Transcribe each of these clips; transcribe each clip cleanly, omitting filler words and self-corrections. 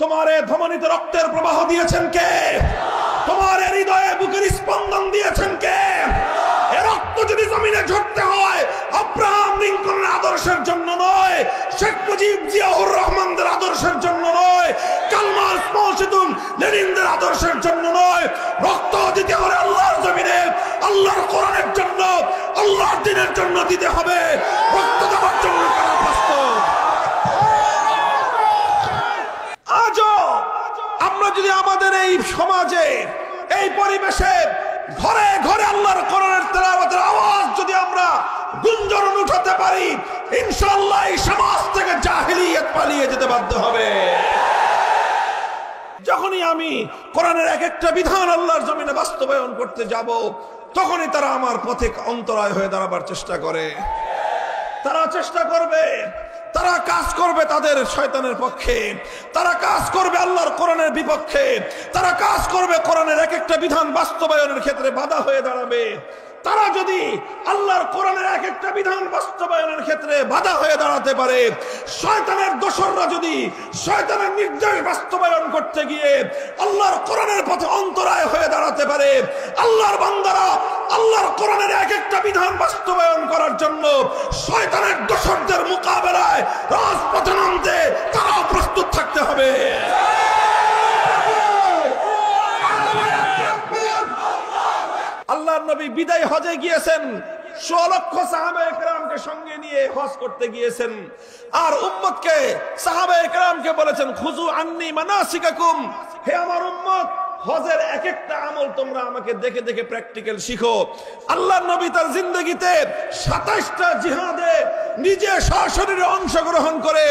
তোমার এই ধমনীতে রক্তের প্রবাহ দিয়েছেন কে? তোমার হৃদয়ে বুকের স্পন্দন দিয়েছেন কে? এ রক্ত যদি জমিনে ঝরতে হয় আব্রাহাম লিঙ্কনের আদর্শের জন্য নয়, শেখ মুজিব জিয়াউর রহমানদের আদর্শের জন্য নয়, কার্ল মার্কস মাও জেদুং লেনিনদের আদর্শের জন্য নয়, রক্ত দিতে হলে আল্লাহর জমিনে আল্লাহর কোরআনের জন্য, আল্লাহর দ্বীনের জন্য দিতে হবে। রক্ত দেওয়ার জন্য কারা প্রস্তুত? আজও আমরা যদি আমাদের এই সমাজে, এই পরিবেশে ঘরে ঘরে আল্লাহর কোরআনের তেলাওয়াতের আওয়াজ যদি আমরা গুঞ্জন উঠাতে পারি, ইনশাআল্লাহ এই সমাজ থেকে জাহেলিয়ত পালিয়ে যেতে বাধ্য হবে। যখনই আমি কোরআনের এক একটা বিধান আল্লাহর জমিনে বাস্তবায়ন করতে যাব, তখনই তারা আমার পথে অন্তরায় হয়ে দাঁড়াবার চেষ্টা করে। তারা চেষ্টা করবে, তারা কাজ করবে তাদের শয়তানের পক্ষে, তারা কাজ করবে আল্লাহর কোরআনের বিপক্ষে, তারা কাজ করবে কোরআনের এক একটা বিধান বাস্তবায়নের ক্ষেত্রে বাধা হয়ে দাঁড়াবে। তারা যদি আল্লাহর কোরআনের এক একটা বিধান বাস্তবায়নের ক্ষেত্রে বাধা হয়ে দাঁড়াতে পারে, শয়তানের দোসররা যদি শয়তানের নির্দেশ বাস্তবায়ন করতে গিয়ে আল্লাহর কোরআনের পথে অন্তরায় হয়ে দাঁড়াতে পারে, আল্লাহর বান্দারা আল্লাহর কোরআনের এক একটা বিধান বাস্তবায়ন করার জন্য শয়তানের দোসরদের মোকাবেলায় রাজপথে নামতে তারাও প্রস্তুত থাকতে হবে। আল্লাহর নবী বিদায় হজে গিয়েছেন, ১৬ লক্ষ সাহাবায়ে কেরামকে সঙ্গে নিয়ে হজ করতে গিয়েছেন, আর উম্মতকে সাহাবায়ে কেরামকে বলেছেন, খুযু আন্নী মানাসিকাকুম, হে আমার উম্মত, হজের এক একটা আমল তোমরা আমাকে দেখে দেখে প্র্যাকটিক্যাল শিখো। আল্লাহর নবী তার জিন্দেগিতে ২৭টা জিহাদে নিজে সশরীরে অংশগ্রহণ করে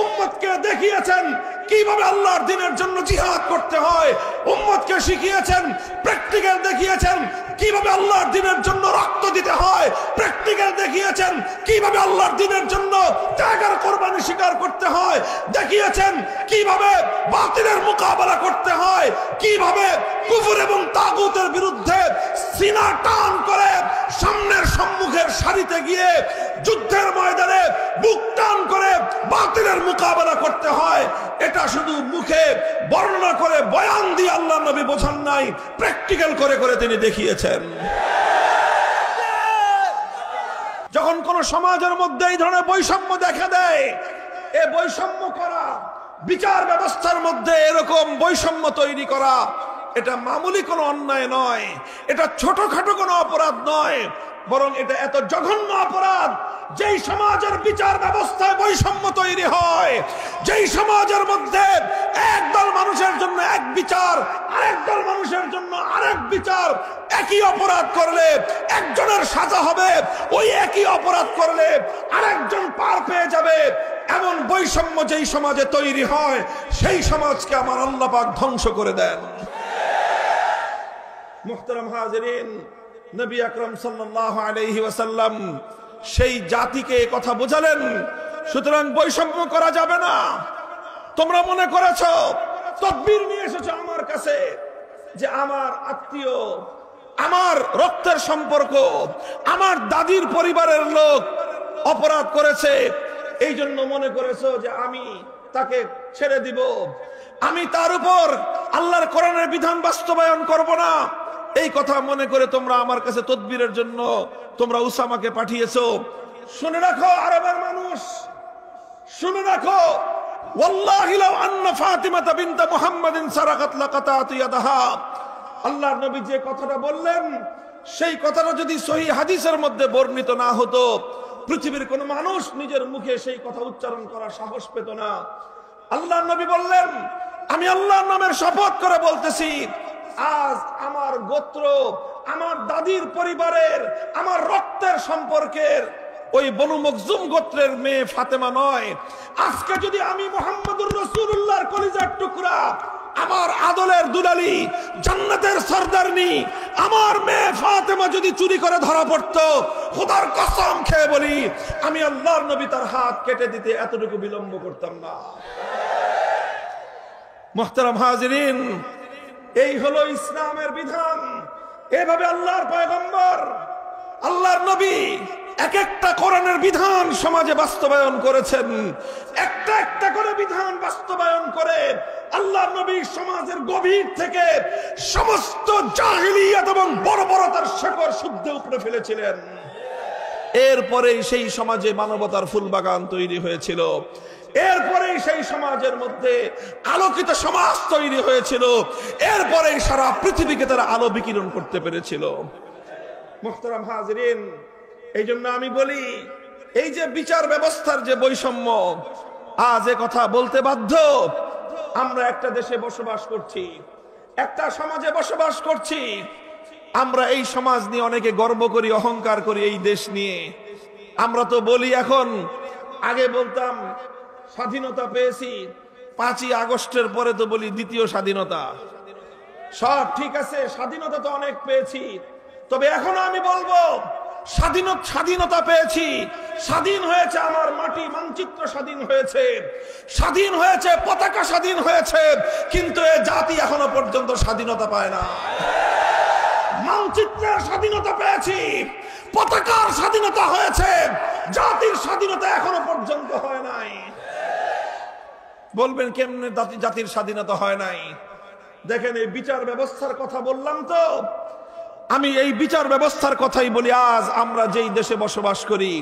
উম্মতকে দেখিয়েছেন কিভাবে আল্লাহর দ্বীনের জন্য জিহাদ করতে হয়, উম্মতকে শিখিয়েছেন, প্র্যাকটিক্যাল দেখিয়েছেন কিভাবে আল্লাহর দ্বীনের জন্য রক্ত দিতে হয়, প্র্যাকটিক্যাল দেখিয়েছেন কিভাবে আল্লাহর দ্বীনের জন্য ত্যাগের কোরবানি স্বীকার করতে হয়, দেখিয়েছেন কিভাবে বাতিলের মোকাবেলা করতে হয়, কিভাবে কুফর এবং তাগুতের বিরুদ্ধে সিনা টান করে সামনের সম্মুখের সারিতে গিয়ে যুদ্ধের ময়দানে বুক টান করে বাতিলের মোকাবেলা করতে হয়। এটা শুধু মুখে বর্ণনা করে বয়ান দিয়ে আল্লাহর নবী বোঝান নাই, প্র্যাকটিক্যাল করে করে তিনি দেখিয়েছেন। যখন কোন সমাজের মধ্যে এই ধরনের বৈষম্য দেখা দেয়, এ বৈষম্য করা, বিচার ব্যবস্থার মধ্যে এরকম বৈষম্য তৈরি করা, এটা মামুলি কোনো অন্যায় নয়, এটা ছোটখাটো কোনো অপরাধ নয়, বরং এটা এত জঘন্য অপরাধ যেই সমাজের বিচার ব্যবস্থায় বৈষম্য তৈরি হয়, যেই সমাজের মধ্যে একদল মানুষের জন্য এক বিচার, আরেক দল মানুষের জন্য আরেক বিচার, একই অপরাধ করলে একজনের সাজা হবে, ওই একই অপরাধ করলে আরেকজন পার পেয়ে যাবে, এমন বৈষম্য যেই সমাজে তৈরি হয়, সেই সমাজকে আমার আল্লাহ পাক ধ্বংস করে দেন। মুহতারাম হাজিরিন, নবী আকরাম সাল্লাল্লাহু আলাইহি ওয়াসাল্লাম সেই জাতিকে কথা বোঝালেন, সুতরাং বৈষম্য করা যাবে না। তোমরা মনে করেছো, তদবির নিয়ে এসেছো আমার কাছে যে আমার আত্মীয়, আমার রক্তের সম্পর্ক, আমার দাদির পরিবারের লোক অপরাধ করেছে, এই জন্য মনে করেছো যে আমি তাকে ছেড়ে দিব, আমি তার উপর আল্লাহর কোরআনের বিধান বাস্তবায়ন করব না। এই কথা মনে করে তোমরা আমার কাছে তদবিরের জন্য তোমরা উসামাকে পাঠিয়েছো। শুনে রাখো আরবের মানুষ, শুনে রাখো, ওয়াল্লাহি লাউ আন্না ফাতিমাতা বিনত মুহাম্মাদিন সারাকাত লাকাতাতু ইয়াদাহা। আল্লাহর নবী যে কথাটা বললেন, সেই কথাটা যদি সহিহ হাদিসের মধ্যে বর্ণিত না হতো, পৃথিবীর কোন মানুষ নিজের মুখে সেই কথা উচ্চারণ করার সাহস পেত না। আল্লাহর নবী বললেন, আমি আল্লাহর নামের শপথ করে বলতেছি, আজ আমার গোত্র, আমার দাদির পরিবারের, আমার রক্তের সম্পর্কের ওই বনু মখজুম গোত্রের মেয়ে ফাতেমা নয়, আজকে যদি আমি মুহাম্মদুর রাসূলুল্লাহর কলিজার টুকরা, আমার আদলের দুলালি, জান্নাতের সরদারনি আমার মেয়ে ফাতেমা যদি চুরি করে ধরা পড়তো, খোদার কসম খেয়ে বলি, আমি আল্লাহর নবী তার হাত কেটে দিতে এতটুকু বিলম্ব করতাম না। মুহতারাম হাজিরিন, এই হলো ইসলামের বিধান। এভাবে আল্লাহর পয়গম্বর, আল্লাহর নবী এক একটা কোরআনের বিধান সমাজে বাস্তবায়ন করেছেন। একটা একটা করে বিধান বাস্তবায়ন করে আল্লাহর নবী সমাজের গভীর থেকে সমস্ত জাহিলিয়াত এবং বর্বরতার শেকড় শুদ্ধ উপড়ে ফেলেছিলেন। এরপরেই সেই সমাজে মানবতার ফুলবাগান তৈরি হয়েছিল। এরপরেই সেই সমাজের মধ্যে আলোকিত সমাজ তৈরি হয়েছিল। এরপরেই সারা পৃথিবীকে তারা আলো বিকিরণ করতে পেরেছিল। মুহতারাম হাজিরিন, এই জন্য আমি বলি, এই যে বিচার ব্যবস্থার যে বৈষম্য, আজ এ কথা বলতে বাধ্য। আমরা একটা দেশে বসবাস করছি, একটা সমাজে বসবাস করছি। আমরা এই সমাজ নিয়ে অনেকে গর্ব করি, অহংকার করি এই দেশ নিয়ে। আমরা তো বলি, এখন আগে বলতাম স্বাধীনতা পেয়েছি, 5ই আগস্টের পরে তো বলি দ্বিতীয় স্বাধীনতা। সব ঠিক আছে, স্বাধীনতা তো অনেক পেয়েছি, তবে এখনো আমি বলবো স্বাধীনতা পেয়েছি, স্বাধীন হয়েছে আমার মাটি, মানচিত্র স্বাধীন হয়েছে, স্বাধীন হয়েছে, পতাকা স্বাধীন হয়েছে, কিন্তু এ জাতি এখনো পর্যন্ত স্বাধীনতা পায় না। মানচিত্রের স্বাধীনতা পেয়েছি, পতাকার স্বাধীনতা হয়েছে, জাতির স্বাধীনতা এখনো পর্যন্ত হয় নাই। বলবেন কেমনে জাতির স্বাধীনতা হয় নাই? দেখেন, এই বিচার ব্যবস্থার কথা বললাম তো, আমি এই বিচার ব্যবস্থার কথাই বলি। আজ আমরা যেই দেশে বসবাস করি,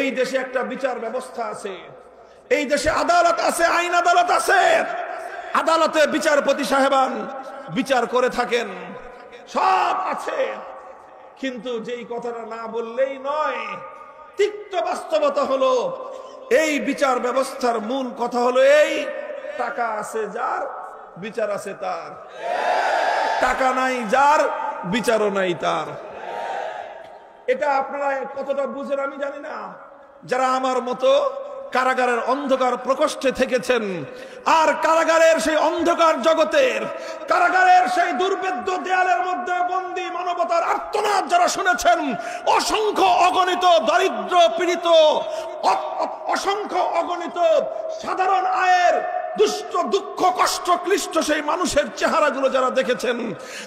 এই দেশে একটা বিচার ব্যবস্থা আছে, এই দেশে আদালত আছে, আইন আদালত আছে। আদালতে বিচারপতি সাহেবান বিচার করে থাকেন, সব আছে। কিন্তু যেই কথাটা না বললেই নয়, তিক্ত বাস্তবতা হলো এই বিচার ব্যবস্থার মূল কথা হলো এই, টাকা আছে যার, বিচার আছে তার। টাকা নাই যার, বিচারও নাই তার। এটা আপনারা কতটা বুঝেন আমি জানি না। যারা আমার মতো কারাগারের অন্ধকার প্রকোষ্ঠে থেকেছেন, আর কারাগারের সেই অন্ধকার জগতের, কারাগারের সেই দুর্ভেদ্য দেয়ালের মধ্যে বন্দী মানবতার আর্তনাদ যারা শুনেছেন, অসংখ্য অগণিত দরিদ্র পীড়িত, অসংখ্য অগণিত সাধারণ আয়ের দুষ্ট, দুঃখ, কষ্ট, ক্লিষ্ট সেই মানুষের চেহারাগুলো যারা দেখেছেন,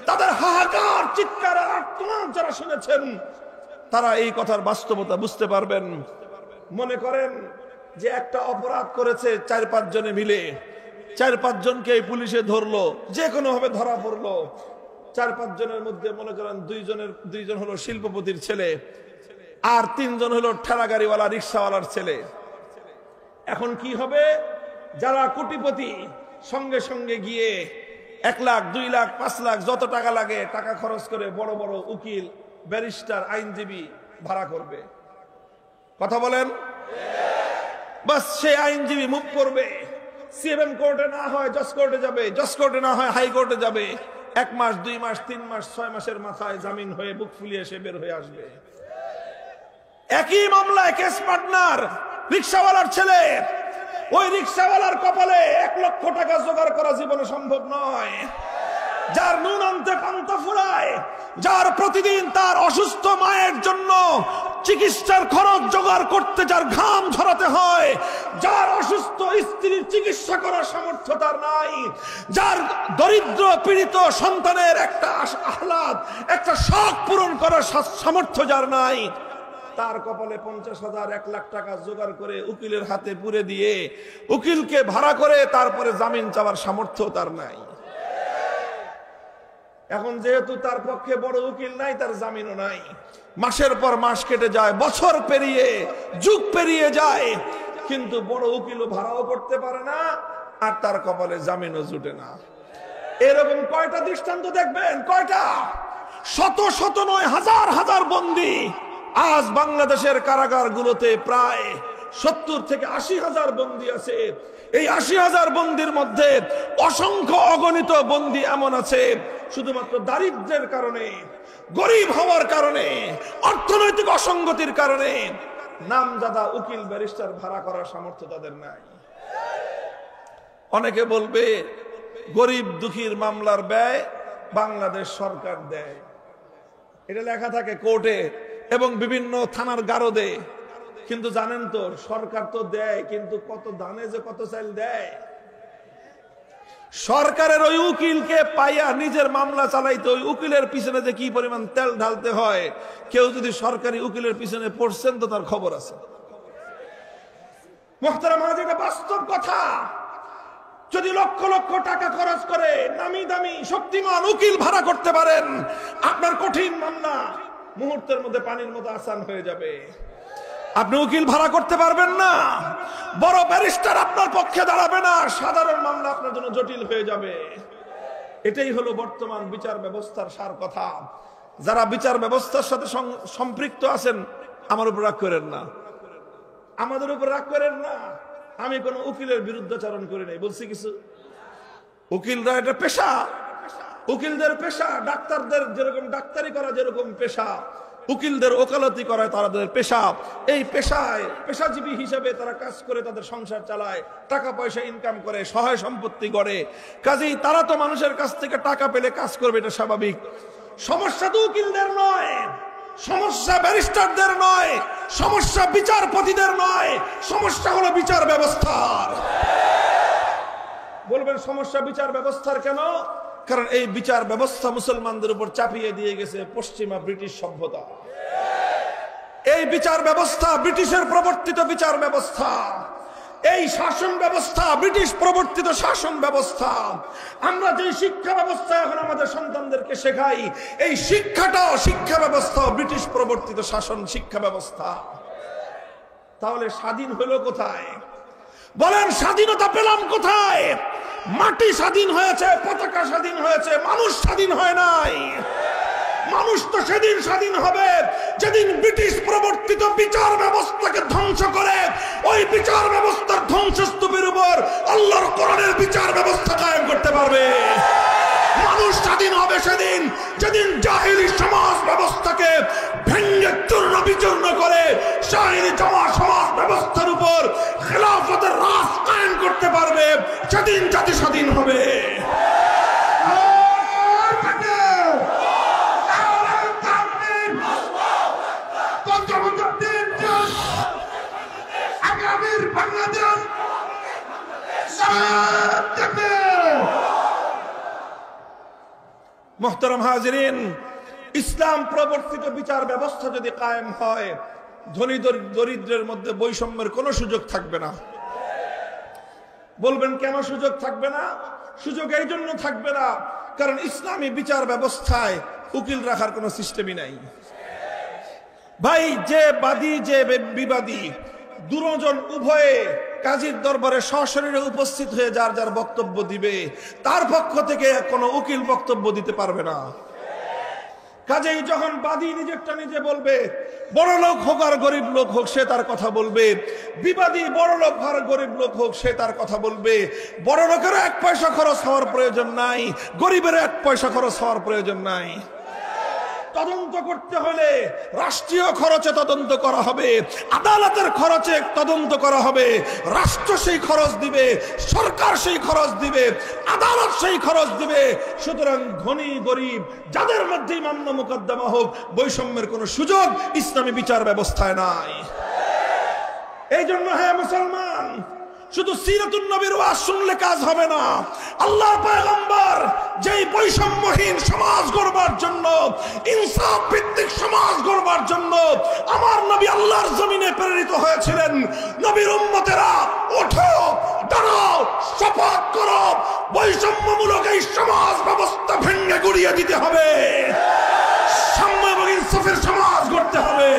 তাদের হাহাকার, চিৎকার, আর্তনাদ যারা শুনেছেন, তারা এই কথার বাস্তবতা বুঝতে পারবেন। মনে করেন যে একটা অপরাধ করেছে 4-5 জনে মিলে, 4-5 জনকে পুলিশে ধরলো, যে কোনো ভাবে ধরা পড়লো। 4-5 জনের মধ্যে মনে করেন 2 জন হলো শিল্পপতির ছেলে, আর 3 জন হলো ঠেলাগাড়িওয়ালা, রিক্সাওয়ালার ছেলে। এখন কি হবে? যারা কোটিপতি সঙ্গে সঙ্গে গিয়ে 1 লাখ, 2 লাখ, 5 লাখ যত টাকা লাগে টাকা খরচ করে বড় বড় উকিল, ব্যারিস্টার, আইনজীবী ভাড়া করবে। কথা বলেন? বাস সে আইনজীবী মুভ করবে, সিএমএম কোর্টে না হয় জজ কোর্টে যাবে, জজ কোর্টে না হয় হাইকোর্টে যাবে। 1 মাস, 2 মাস, 3 মাস, 6 মাসের মাথায় জামিন হয়ে বুক ফুলিয়ে সে বের হয়ে আসবে। একই মামলায় কেস পার্টনার রিক্সাওয়ালার ছেলে, ওই রিক্সাওয়ালার কপালে 1 লক্ষ টাকা জোগাড় করা জীবনে সম্ভব নয়। যার নুন আনতে পান্তা ফুরায়, যার প্রতিদিন তার অসুস্থ মায়ের জন্য চিকিৎসার খরচ জোগাড় করতে যার ঘাম ঝরাতে হয়, যার অসুস্থ স্ত্রীর চিকিৎসা করার সামর্থ্য তার নাই, যার দরিদ্র পীড়িত সন্তানের একটা আহ্লাদ, একটা শখ পূরণ করার সামর্থ্য যার নাই, তার কপালে 50,000, 1 লাখ টাকা জোগাড় করে উকিলের হাতে পুরে দিয়ে উকিলকে ভাড়া করে তারপরে জামিন চাওয়ার সামর্থ্য তার নাই। এখন যেহেতু তার পক্ষে বড় উকিল নাই, তার জামিনও নাই। মাসের পর মাস কেটে যায়, বছর পেরিয়ে, যুগ পেরিয়ে যায়, কিন্তু বড় উকিলও ভাড়াও করতে পারে না, আর তার কপালে জামিনও জুটে না। এরকম কয়টা দৃষ্টান্ত দেখবেন? কয়টা? শত শত নয়, হাজার হাজার বন্দী আজ বাংলাদেশের কারাগারগুলোতে প্রায় 70 থেকে 80,000 বন্দী আছে। এই 80,000 বন্দীর মধ্যে অসংখ্য অগণিত বন্দী এমন আছে শুধুমাত্র দারিদ্র্যের কারণে, গরিব হওয়ার কারণে, অর্থনৈতিক অসঙ্গতির কারণে নামজাদা উকিল, ব্যারিস্টার ভাড়া করার সামর্থ্য তাদের নাই। অনেকে বলবে গরিব দুঃখীর মামলার ব্যয় বাংলাদেশ সরকার দেয়, এটা লেখা থাকে কোর্টে এবং বিভিন্ন থানার গারদে। কিন্তু জানেন তো, সরকার তো দেয়, কিন্তু কত দানে যে কত চাল দেয়। সরকারের ওই উকিলকে পাইয়া নিজের মামলা চালাইতে ওই উকিলের পিছনে যে কি পরিমাণ তেল ঢালতে হয়, কেউ যদি সরকারি উকিলের পিছনে পড়ছেন তো তার খবর আছে। মুহতারাম হাজির, এটা বাস্তব কথা। যদি লক্ষ লক্ষ টাকা খরচ করে নামি দামি শক্তিমান উকিল ভাড়া করতে পারেন, আপনার কঠিন মামলা মুহূর্তের মধ্যে পানির মতো আসান হয়ে যাবে। আপনি উকিল ভাড়া করতে পারবেন না, বড় ব্যারিস্টার আপনার পক্ষে দাঁড়াবে না, সাধারণ মামলা আপনার জন্য জটিল হয়ে যাবে। এটাই হলো বর্তমান বিচার ব্যবস্থার সার কথা। যারা বিচার ব্যবস্থার সাথে সম্পৃক্ত আছেন, আমার উপর রাগ করেন না, আমাদের উপর রাগ করেন না। আমি কোন উকিলের বিরুদ্ধাচরণ করি নাই, বলছি কিছু। উকিলরা এটা পেশা, উকিলদের পেশা। ডাক্তারদের যেরকম ডাক্তারি করা যেরকম পেশা, উকিলদের ওকালতি করা তাদের পেশা। এই পেশায় পেশাজীবী হিসেবে তারা কাজ করে তাদের সংসার চালায়, টাকা পয়সা ইনকাম করে, সহায় সম্পত্তি গড়ে। কাজেই তারা তো মানুষের কাছ থেকে টাকা পেলে কাজ করবে, এটা স্বাভাবিক। সমস্যা তো উকিলদের নয়, সমস্যা ব্যারিস্টারদের নয়, সমস্যা বিচারপতিদের নয়, সমস্যা হলো বিচার ব্যবস্থার। বলবেন সমস্যা বিচার ব্যবস্থার কেন? কারণ এই বিচার ব্যবস্থা মুসলমানদের উপর চাপিয়ে দিয়ে গেছে পশ্চিমা ব্রিটিশ সভ্যতা। এই বিচার ব্যবস্থা ব্রিটিশের প্রবর্তিত বিচার ব্যবস্থা, এই শাসন ব্যবস্থা ব্রিটিশ প্রবর্তিত শাসন ব্যবস্থা। আমরা যে শিক্ষা ব্যবস্থা এখন আমাদের সন্তানদেরকে শেখাই, এই শিক্ষাটাও শিক্ষা ব্যবস্থা ব্রিটিশ প্রবর্তিত শাসন শিক্ষা ব্যবস্থা। তাহলে স্বাধীন হলো কোথায়? বলেন স্বাধীনতা পেলাম কোথায়? মাটি স্বাধীন হয়েছে, পতাকা স্বাধীন হয়েছে, মানুষ স্বাধীন হয় নাই। মানুষ তো সেদিন স্বাধীন হবে যেদিন ব্রিটিশ প্রবর্তিত বিচার ব্যবস্থাকে ধ্বংস করে ওই বিচার ব্যবস্থার ধ্বংসস্তূপের উপর আল্লাহর কোরআনের বিচার ব্যবস্থা কায়েম করতে পারবে। মানুষ স্বাধীন হবে সেদিন যেদিন জাহিলি সমাজ ব্যবস্থাকে ভেঙে চূর্ণ বিচূর্ণ করে শাহী জমা সমাজ ব্যবস্থার উপর খেলাফতের রাজ কায়েম করতে পারবে, সেদিন জাতি স্বাধীন হবে। মুহতারাম হাজিরিন, ইসলাম প্রবর্তিত বিচার ব্যবস্থা যদি কায়েম হয়, ধনী দরিদ্রের মধ্যে বৈষম্যের কোনো সুযোগ থাকবে না। বলবেন কেন সুযোগ থাকবে না? সুযোগ এই জন্য থাকবে না কারণ ইসলামী বিচার ব্যবস্থায় উকিল রাখার কোনো সিস্টেমই নাই। ভাই, যে বাদী যে বিবাদী দুজন উভয়ে কাজীর দরবারে সশরীরে উপস্থিত হয়ে যার যার বক্তব্য দিবে, তার পক্ষ থেকে কোনো উকিল বক্তব্য দিতে পারবে না। কাজেই যখন বাদী নিজেরটা নিজে বলবে, বড় লোক হোক আর গরিব লোক হোক সে তার কথা বলবে, বিবাদী বড় লোক আর গরিব লোক হোক সে তার কথা বলবে। বড় লোকের 1 পয়সা খরচ হওয়ার প্রয়োজন নাই, গরিবের 1 পয়সা খরচ হওয়ার প্রয়োজন নাই। তদন্ত করতে হলে রাষ্ট্রীয় খরচে তদন্ত করা হবে, আদালতের খরচে তদন্ত করা হবে। রাষ্ট্র সেই খরচ দিবে, সরকার সেই খরচ দিবে, আদালত সেই খরচ দিবে। সুতরাং ধনী গরিব যাদের মধ্যেই মামলা মোকদ্দমা হোক, বৈষম্যের কোনো সুযোগ ইসলামী বিচার ব্যবস্থায় নাই। এই জন্য হ্যাঁ মুসলমান, শুধু সিরাতুন নবীর ওয়াজ শুনলে কাজ হবে না। আল্লাহর পয়গম্বর যেই বৈষম্যহীন সমাজ গড়বার জন্য, ইনসাফ ভিত্তিক সমাজ গড়বার জন্য আমার নবী আল্লাহর জমিনে প্রেরিত হয়েছিলেন। নবীর উম্মতেরা ওঠো, দাঁড়াও, শপথ করো, বৈষম্যমূলক এই সমাজ ব্যবস্থা ভেঙে গুড়িয়ে দিতে হবে, সাম্য এবং ইনসাফের সমাজ গড়তে হবে।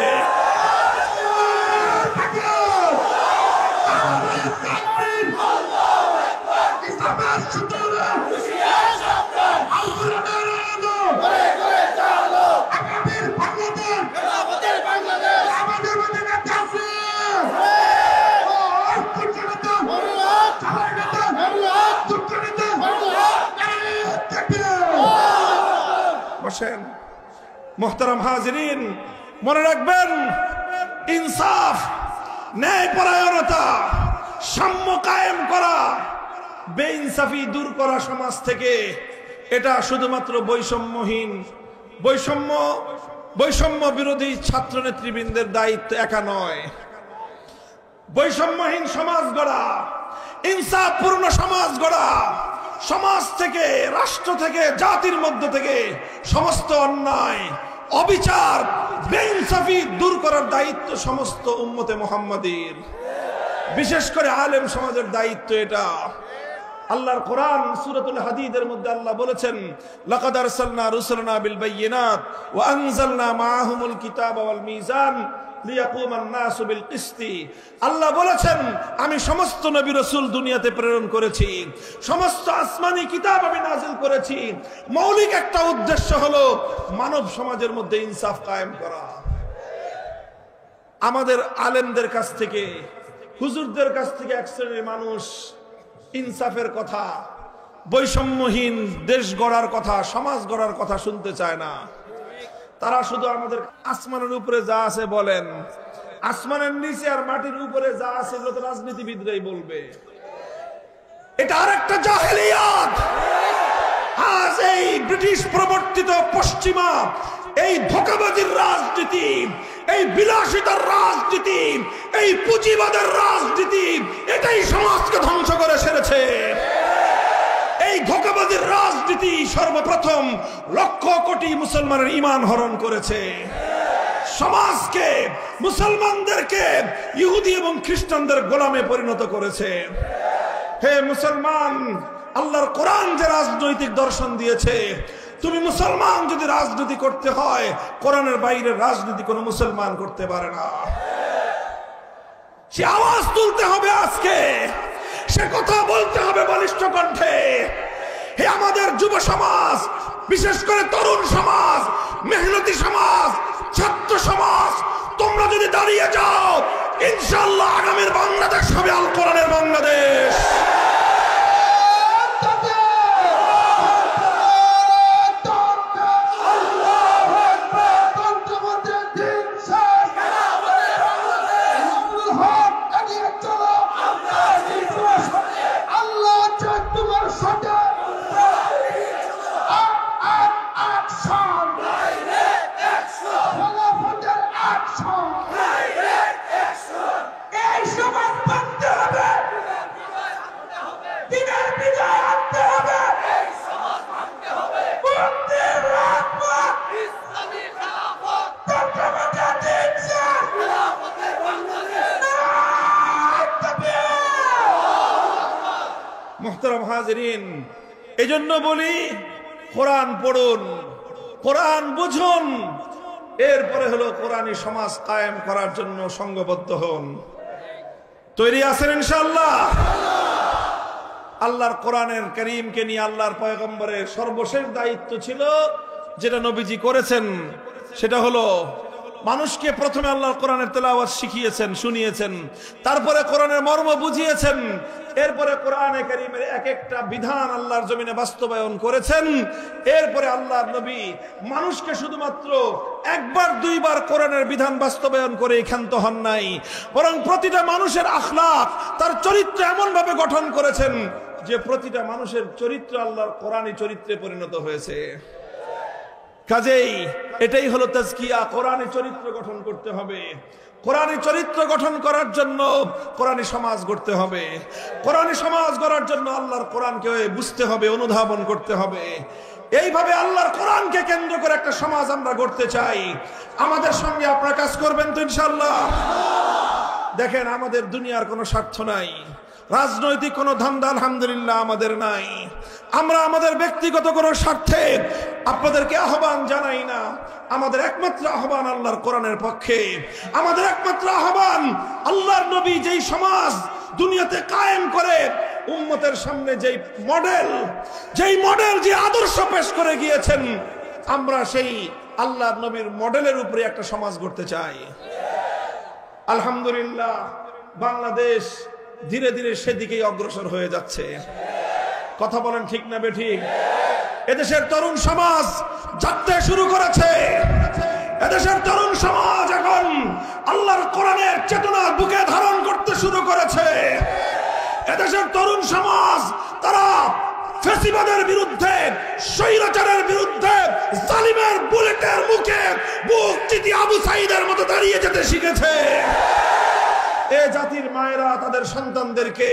বসেন মুহতারাম হাজিরিন, মনে রাখবেন ইনসাফ, ন্যায়পরায়ণতা, সাম্য কায়েম করা, বেইনসাফি দূর করা সমাজ থেকে, এটা শুধুমাত্র বৈষম্য বিরোধী ছাত্র নেতৃবৃন্দের দায়িত্ব একা নয়। বৈষম্যহীন সমাজ গড়া, ইনসাফপূর্ণ সমাজ গড়া, সমাজ থেকে, রাষ্ট্র থেকে, জাতির মধ্য থেকে সমস্ত অন্যায়, অবিচার, বেইনসাফি দূর করার দায়িত্ব সমস্ত উম্মতে মুহাম্মাদীর, বিশেষ করে আলেম সমাজের দায়িত্ব এটা। আল্লাহর কোরআন সূরাতুল হাদীদের মধ্যে আল্লাহ বলেছেন, লাকাদ আরসালনা রুসুলানা বিল বায়িনাত ওয়া আনজালনা মাআহুমুল কিতাবা ওয়াল মিজান লিয়াকুমান নাসু বিল কিসতি। আল্লাহ বলেছেন, আমি সমস্ত নবী রাসূল দুনিয়াতে প্রেরণ করেছি, সমস্ত আসমানি কিতাব আমি নাযিল করেছি। মৌলিক একটা উদ্দেশ্য হলো মানব সমাজের মধ্যে ইনসাফ কায়েম করা। আমাদের আলেমদের কাছ থেকে, হুজুরদের কাছ থেকে এক শ্রেণীর মানুষ ইনসাফের কথা, বৈষম্যহীন দেশ গড়ার কথা, সমাজ গড়ার কথা শুনতে চায় না। তারা শুধু আমাদের আসমানের উপরে যা আছে বলেন, আসমানের নিচে আর মাটির উপরে যা আছে এগুলো তো রাজনীতিবিদরাই বলবে। এটা আরেকটা জাহেলিয়াত। আজ এই ব্রিটিশ প্রবর্তিত পশ্চিমা এই ধোঁকাবাজির রাজনীতি, এই বিলাসিতার রাজনীতি, এই পুঁজিবাদের রাজনীতি, এটাই সমাজকে ধ্বংস করে সেরেছে। এই ধোঁকাবাজির রাজনীতি সর্বপ্রথম লক্ষ কোটি মুসলমানের ঈমান হরণ করেছে। সমাজকে, মুসলমানদেরকে ইহুদি এবং খ্রিস্টানদের গোলামে পরিণত করেছে। হে মুসলমান, আল্লাহর কোরআন যে রাজনৈতিক দর্শন দিয়েছে, তুমি মুসলমান যদি রাজনীতি করতে হয়, কোরআনের বাইরে রাজনীতি কোনো মুসলমান করতে পারে না। সে আওয়াজ তুলতে হবে আজকে, সে কথা বলতে হবে বলিষ্ঠ কণ্ঠে। হে আমাদের যুব সমাজ, বিশেষ করে তরুণ সমাজ, মেহনতি সমাজ, ছাত্র সমাজ, তোমরা যদি দাঁড়িয়ে যাও, ইনশাআল্লাহ আগামীর বাংলাদেশ হবে আল কোরআনের বাংলাদেশ। মুহতারাম হাজিরিন, এজন্য বলি কোরআন পড়ুন, কোরআন বুঝুন, এরপরে হলো কোরআনী সমাজ কায়েম করার জন্য সংঘবদ্ধ হন। তৈরি আছেন ইনশাআল্লাহ? আল্লাহর কোরআনের কারীমকে নিয়ে আল্লাহর পয়গম্বরের সর্বশেষ দায়িত্ব ছিল যেটা নবীজি করেছেন, সেটা হলো মানুষকে প্রথমে আল্লাহর কোরআনের তেলাওয়াত শিখিয়েছেন, শুনিয়েছেন, তারপরে কোরআনের মর্ম বুঝিয়েছেন, এরপরে কোরআনে কারীমের এক একটা বিধান আল্লাহর জমিনে বাস্তবায়ন করেছেন। এরপরে আল্লাহর নবী মানুষকে শুধুমাত্র একবার দুইবার কোরআনের বিধান বাস্তবায়ন করে ক্ষান্ত হন নাই, বরং প্রতিটা মানুষের আখলাক, তার চরিত্র এমন ভাবে গঠন করেছেন যে প্রতিটা মানুষের চরিত্র আল্লাহর কোরআনী চরিত্রে পরিণত হয়েছে। কাজেই এটাই হলো তাজকিয়া, কোরআনী চরিত্র গঠন করতে হবে। কোরআনী চরিত্র গঠন করার জন্য কোরআনী সমাজ গড়তে হবে। কোরআনী সমাজ গড়ার জন্য আল্লাহর কোরআনকে বুঝতে হবে, অনুধাবন করতে হবে। এইভাবে আল্লাহর কোরআনকে কেন্দ্র করে একটা সমাজ আমরা গড়তে চাই। আমাদের সঙ্গে আপনারা কাজ করবেন তো ইনশাআল্লাহ? দেখেন, আমাদের দুনিয়ার কোনো স্বার্থ নাই, রাজনৈতিক কোনো ধান্দা আলহামদুলিল্লাহ আমাদের নাই। আমরা আমাদের ব্যক্তিগত কোনো স্বার্থে আপনাদেরকে আহ্বান জানাই না। আমাদের একমাত্র আহ্বান আল্লাহর কোরআনের পক্ষে। আমাদের একমাত্র আহ্বান আল্লাহর নবী যেই সমাজ দুনিয়াতে কায়েম করে উম্মতের সামনে যেই মডেল, যে আদর্শ পেশ করে গিয়েছেন, আমরা সেই আল্লাহর নবীর মডেলের উপরে একটা সমাজ গড়তে চাই। আলহামদুলিল্লাহ, বাংলাদেশ ধীরে ধীরে সেদিকেই অগ্রসর হয়ে যাচ্ছে। কথা বলেন ঠিক না বেঠিক? এদেশের তরুণ সমাজ জাগতে শুরু করেছে। এদেশের তরুণ সমাজ এখন আল্লাহর কোরআনের চেতনা বুকে ধারণ করতে শুরু করেছে। এদেশের তরুণ সমাজ তারা ফ্যাসিবাদের বিরুদ্ধে, স্বৈরাচারের বিরুদ্ধে, জালিমের বুলেটের মুখে বুক চিতি আবু সাঈদের মতো দাঁড়িয়ে যেতে শিখেছে। এ জাতির মায়েরা তাদের সন্তানদেরকে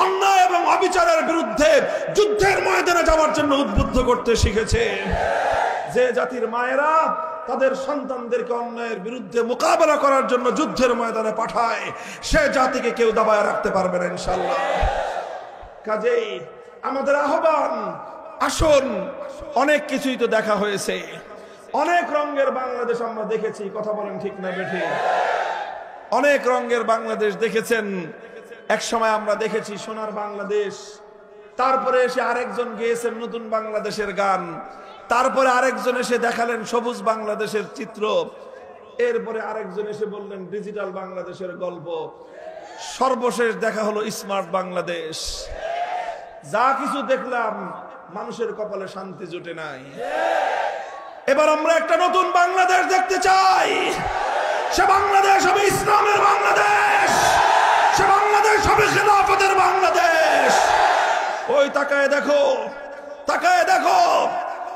অন্যায় এবং অবিচারের বিরুদ্ধে যুদ্ধের ময়দানে যাওয়ার জন্য উদ্বুদ্ধ করতে শিখেছে। যে জাতির মায়েরা তাদের সন্তানদেরকে অন্যায়ের বিরুদ্ধে মোকাবেলা করার জন্য যুদ্ধের ময়দানে পাঠায়, সে জাতিকে কেউ দাবায় রাখতে পারবে না ইনশাআল্লাহ। কাজেই আমাদের আহ্বান, আসুন। অনেক কিছুই তো দেখা হয়েছে, অনেক রঙের বাংলাদেশ আমরা দেখেছি, কথা বলেন ঠিক না বেঠি? অনেক রঙের বাংলাদেশ দেখেছেন। এক সময় আমরা দেখেছি সোনার বাংলাদেশ, তারপরে এসে আরেকজন গেয়েছেন নতুন বাংলাদেশের গান, তারপরে আরেকজন এসে দেখালেন সবুজ বাংলাদেশের চিত্র, এরপরে আরেকজন এসে বললেন ডিজিটাল বাংলাদেশের গল্প, সর্বশেষ দেখা হলো স্মার্ট বাংলাদেশ। যা কিছু দেখলাম মানুষের কপালে শান্তি জুটে নাই। এবার আমরা একটা নতুন বাংলাদেশ দেখতে চাই। সে বাংলাদেশ হবে ইসলামের বাংলাদেশ, সে বাংলাদেশ হবে খেলাফতের বাংলাদেশ। ওই তাকায় দেখো, তাকায় দেখো,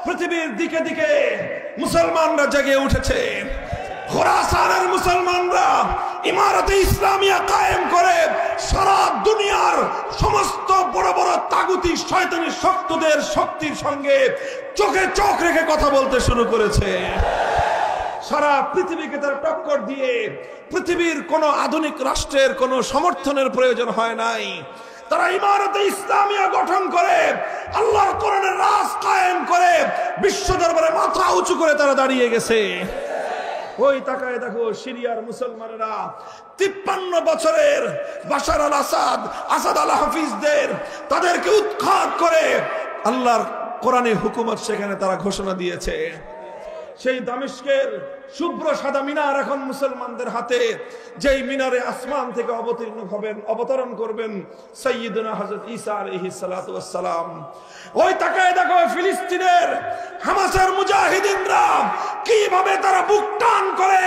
পৃথিবীর দিকে দিকে মুসলমানরা জেগে উঠেছে। খোরাসানের মুসলমানরা ইমারতে ইসলামিয়া কায়েম করে সারা দুনিয়ার সমস্ত বড় বড় তাগুতি শয়তানি শক্তদের শক্তির সঙ্গে চোখে চোখ রেখে কথা বলতে শুরু করেছে। সারা পৃথিবীকে তারা টক্কর দিয়ে, পৃথিবীর কোন আধুনিক রাষ্ট্রের কোন সমর্থনের প্রয়োজন হয় নাই। তারা ইমারতে ইসলামিয়া গঠন করে আল্লাহর কোরআনের রাজ কায়েম করে বিশ্ব দরবারে মাথা উঁচু করে তারা দাঁড়িয়ে গেছে। ওই তাকায় দেখো সিরিয়ার মুসলমানেরা 53 বছরের বাশার আল আসাদ, আসাদ আল হাফিজদের তাদেরকে উৎখাত করে আল্লাহর কোরআনের হুকুমত সেখানে তারা ঘোষণা দিয়েছে। সেই দামেস্কের শুভ্র সাদা মিনার এখন মুসলমানদের হাতে, যেই মিনারে আসমান থেকে অবতরণ করবেন সাইয়্যিদুনা হযরত ঈসা আলাইহিস সালাতু ওয়াস সালাম। ওই তাকায় দেখো ফিলিস্তিনের হামাসের মুজাহিদিনরা কিভাবে তারা বুক টান করে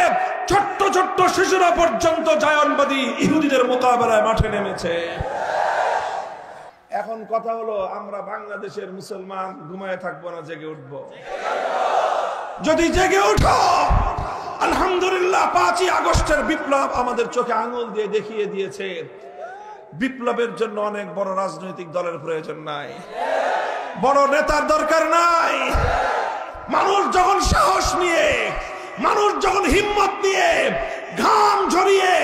ছোট্ট ছোট্ট শিশুরা পর্যন্ত জায়নবাদী ইহুদিদের মোকাবেলায় মাঠে নেমেছে। এখন কথা হলো, আমরা বাংলাদেশের মুসলমান ঘুমায় থাকবো না, জেগে উঠবো। যদি জেগে উঠো, আলহামদুলিল্লাহ 5ই আগস্টের বিপ্লব আমাদের চোখে আঙুল দিয়ে দেখিয়ে দিয়েছে বিপ্লবের জন্য অনেক বড় রাজনৈতিক দলের প্রয়োজন নাই, বড় নেতার দরকার নাই। মানুষ যখন সাহস নিয়ে, মানুষ যখন হিম্মত নিয়ে, ঘাম ঝরিয়ে,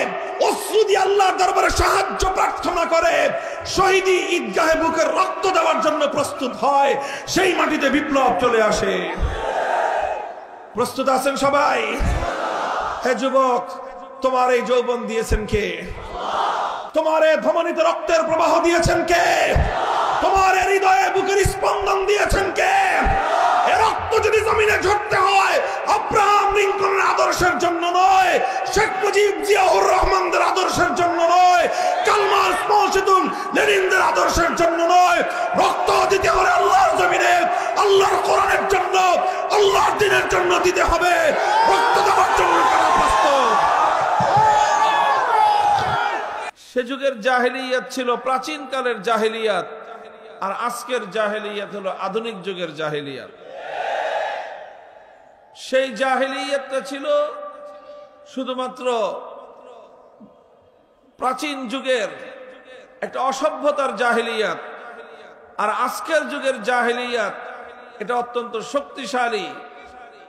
অশ্রু দিয়ে আল্লাহর দরবারে সাহায্য প্রার্থনা করে, শহীদি ঈদগাহে বুকের রক্ত দেওয়ার জন্য প্রস্তুত হয়, সেই মাটিতে বিপ্লব চলে আসে। প্রস্তুত আছেন সবাই? হে যুবক, তোমার এই যৌবন দিয়েছেন কে? তোমার এই ধমনীত রক্তের প্রবাহ দিয়েছেন কে? তোমার এই হৃদয়ে বুকের স্পন্দন দিয়েছেন কে? এই রক্ত যদি জমিনে ঝরতে হয় আব্রাহাম লিঙ্কনের আদর্শের জন্য নয়, শেখ মুজিব জিয়াউর রহমানদের আদর্শের জন্য নয়, কালমার্স মাও সেতুং লেনিনদের আদর্শের জন্য নয়, রক্ত দিতে হলে আল্লাহর জমিনে আল্লাহর কোরআনের জন্য, আল্লাহর দ্বীনের জন্য দিতে হবে। রক্ত দেওয়ার জন্য কারা প্রস্তুত? সে যুগের জাহেলিয়াত ছিল প্রাচীন কালের জাহেলিয়াত, আর আজকের জাহেলিয়াত হলো আধুনিক যুগের জাহেলিয়াত। সেই জাহেলিয়াতটা ছিল শুধুমাত্র প্রাচীন যুগের একটা অসভ্যতার জাহেলিয়াত, আর আজকের যুগের জাহেলিয়াত এটা অত্যন্ত শক্তিশালী,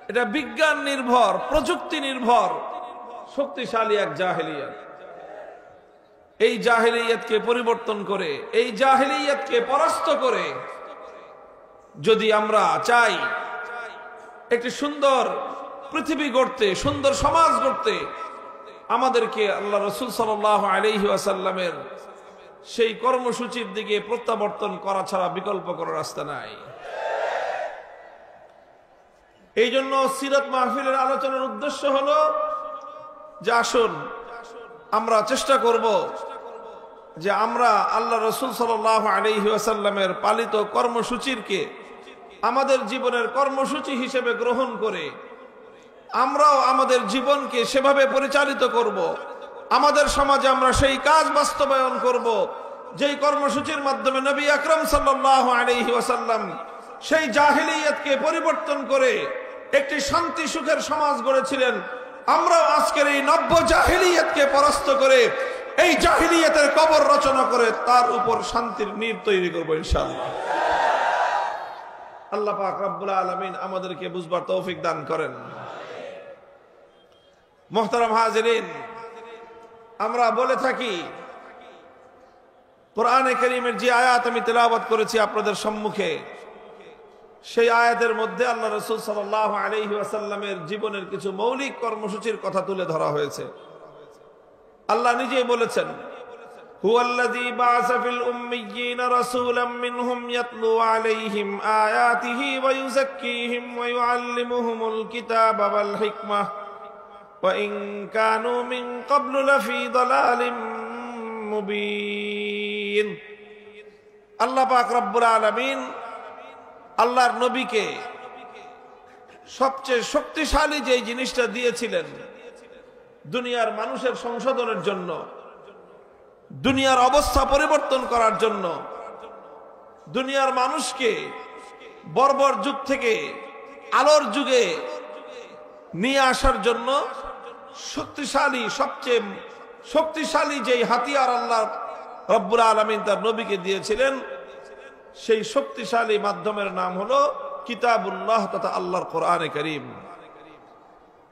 এটা বিজ্ঞান নির্ভর, প্রযুক্তি নির্ভর শক্তিশালী এক জাহেলিয়াত। এই জাহেলিয়াতকে পরিবর্তন করে, এই জাহেলিয়াতকে পরাস্ত করে যদি আমরা চাই একটি সুন্দর পৃথিবী গড়তে, সুন্দর সমাজ গড়তে, আমাদেরকে আল্লাহ রাসূল সাল্লাল্লাহু আলাইহি ওয়াসাল্লামের সেই কর্মসূচির দিকে প্রত্যাবর্তন করা ছাড়া বিকল্প কোনো রাস্তা নাই। এই জন্য সিরাত মাহফিলের আলোচনার উদ্দেশ্য হলো যে আসুন আমরা চেষ্টা করব যে আমরা আল্লাহ রাসূল সাল্লাল্লাহু আলাইহি ওয়াসাল্লামের পালিত কর্মসূচিকে আমাদের জীবনের কর্মসূচি হিসেবে গ্রহণ করে আমরাও আমাদের জীবনকে সেভাবে পরিচালিত করব, আমাদের সমাজে আমরা সেই কাজ বাস্তবায়ন করব যেই কর্মসূচির মাধ্যমে নবী আকরাম সাল্লাল্লাহু আলাইহি ওয়াসাল্লাম সেই জাহেলিয়াতকে পরিবর্তন করে একটি শান্তি সুখের সমাজ গড়েছিলেন। আমরাও আজকের এই নব্য জাহেলিয়াতকে পরাস্ত করে এই জাহেলিয়াতের কবর রচনা করে তার উপর শান্তির নীড় তৈরি করব ইনশাআল্লাহ। আল্লাহ পাক রব্বুল আলামিন আমাদেরকে বুঝবার তৌফিক দান করেন। মুহতারাম হাজিরিন, আমরা বলে থাকি কোরআনে কারীমের যে আয়াত আমি তেলাওয়াত করেছি আপনাদের সম্মুখে, সেই আয়াতের মধ্যে আল্লাহ রাসূল সাল্লাল্লাহু আলাইহি ওয়াসাল্লামের জীবনের কিছু মৌলিক কর্মসূচির কথা তুলে ধরা হয়েছে। আল্লাহ নিজেই বলেছেন, হুয়াল্লাযী বা'আসা ফিল উম্মিয়্যিনা রাসূলাম মিনহুম ইয়াতলু আলাইহিম আয়াতিহি ওয়া ইউযাক্কিহিম ওয়া ইউআল্লিমুহুমুল কিতাবা ওয়াল হিকমাহ ওয়া ইন কানু মিন ক্বাবলু লাফি দালালিম মুবিন। আল্লাহ পাক রব্বুল আলামিন আল্লাহর নবীকে সবচেয়ে শক্তিশালী যে জিনিসটা দিয়েছিলেন দুনিয়ার মানুষের সংশোধনের জন্য, দুনিয়ার অবস্থা পরিবর্তন করার জন্য, দুনিয়ার মানুষকে বর্বর যুগ থেকে আলোর যুগে নিয়ে আসার জন্য শক্তিশালী, সবচেয়ে শক্তিশালী যেই হাতিয়ার আল্লাহ রব্বুল আলামিন তার নবীকে দিয়েছিলেন, সেই শক্তিশালী মাধ্যমের নাম হলো কিতাবুল্লাহ তথা আল্লাহর কোরআনে কারীম।